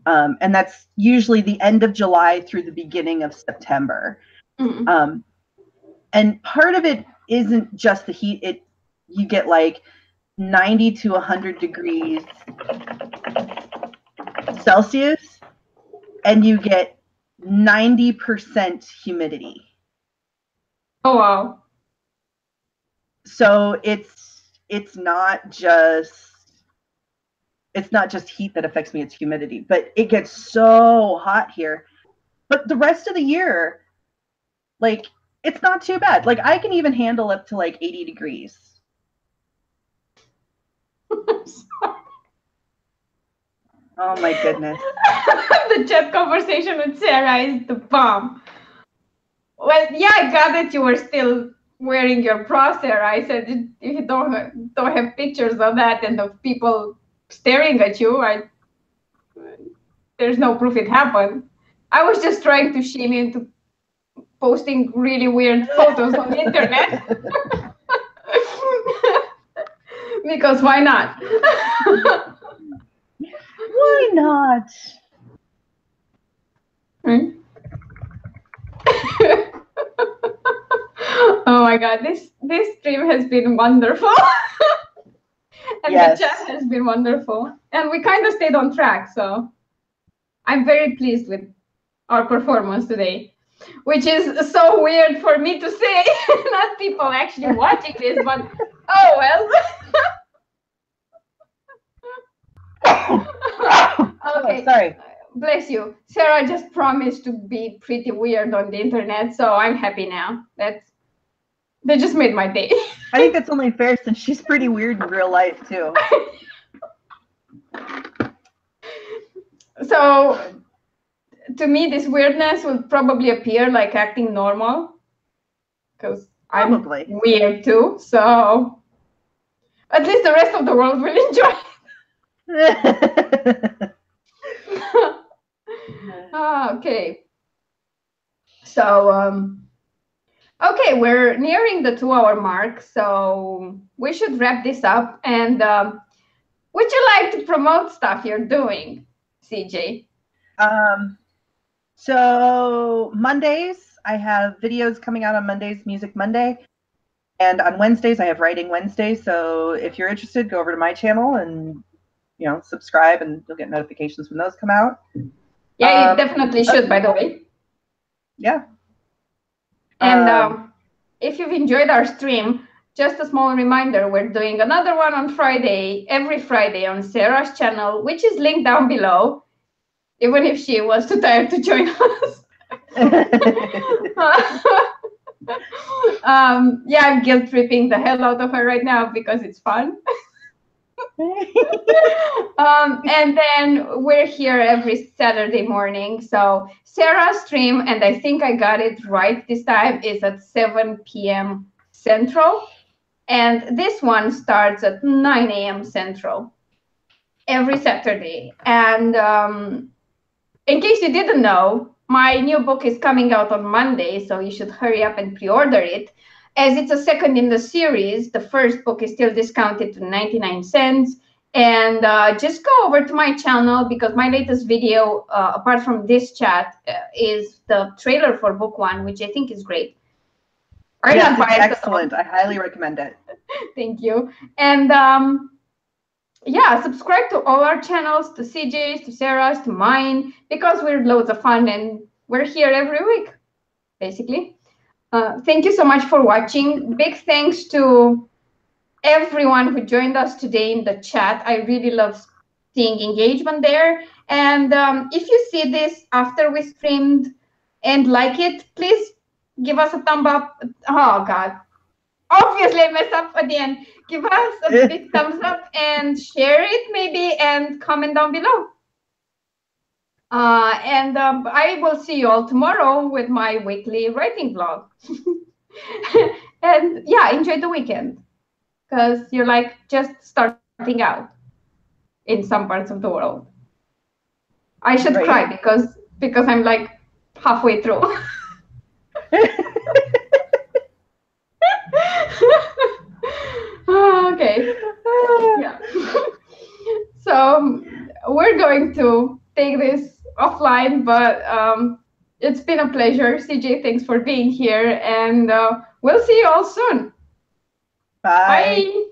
And that's usually the end of July through the beginning of September. Mm. And part of it isn't just the heat. You get like 90 to 100 degrees Celsius, and you get 90% humidity. Oh, wow. So it's not just heat that affects me, it's humidity. But it gets so hot here. But the rest of the year, like, it's not too bad. Like, I can even handle up to like 80 degrees. Oh my goodness. The chat conversation with Sarah is the bomb. Well, yeah, I got that you were still wearing your bra, Sarah. I said if you don't have pictures of that and of people staring at you, there's no proof it happened. I was just trying to shame you into posting really weird photos on the internet. Because why not? Why not? Hmm? Oh my god, this stream has been wonderful. And yes. The chat has been wonderful. And we kind of stayed on track, so I'm very pleased with our performance today. Which is so weird for me to say, not people actually watching this, but oh well. Okay, oh, sorry. Bless you. Sarah just promised to be pretty weird on the internet, so I'm happy now. They just made my day. I think that's only fair since she's pretty weird in real life too. So to me, this weirdness will probably appear like acting normal, because I'm weird too. So at least the rest of the world will enjoy it. Okay. So okay, we're nearing the 2-hour mark, so we should wrap this up. And would you like to promote stuff you're doing, CJ? So Mondays, I have videos coming out on Mondays, Music Monday. And on Wednesdays, I have Writing Wednesday. So if you're interested, go over to my channel and, subscribe, and you'll get notifications when those come out. Yeah, you definitely should, by the way. Yeah. And if you've enjoyed our stream, just a small reminder, we're doing another one on Friday, every Friday on Sarah's channel, which is linked down below, even if she was too tired to join us. Yeah, I'm guilt-tripping the hell out of her right now because it's fun. And then we're here every Saturday morning. So Sarah's stream, and I think I got it right this time, is at 7 p.m. Central. And this one starts at 9 a.m. Central every Saturday. And in case you didn't know, my new book is coming out on Monday, so you should hurry up and pre-order it. As it's a second in the series, the first book is still discounted to 99 cents. And just go over to my channel, because my latest video, apart from this chat, is the trailer for book 1, which I think is great. Yes, it's excellent. I highly recommend it. Thank you. And yeah, subscribe to all our channels, to CJ's, to Sarah's, to mine, because we're loads of fun and we're here every week, basically. Thank you so much for watching. Big thanks to everyone who joined us today in the chat. I really love seeing engagement there. And if you see this after we streamed and like it, please give us a thumb up. Oh, God. Obviously, I messed up at the end. Give us a big thumbs up and share it maybe, and comment down below. And I will see you all tomorrow with my weekly writing vlog. And yeah, enjoy the weekend, because you're like just starting out in some parts of the world. I should cry because I'm like halfway through. we're going to take this offline, but it's been a pleasure. CJ, thanks for being here, and we'll see you all soon. Bye. Bye.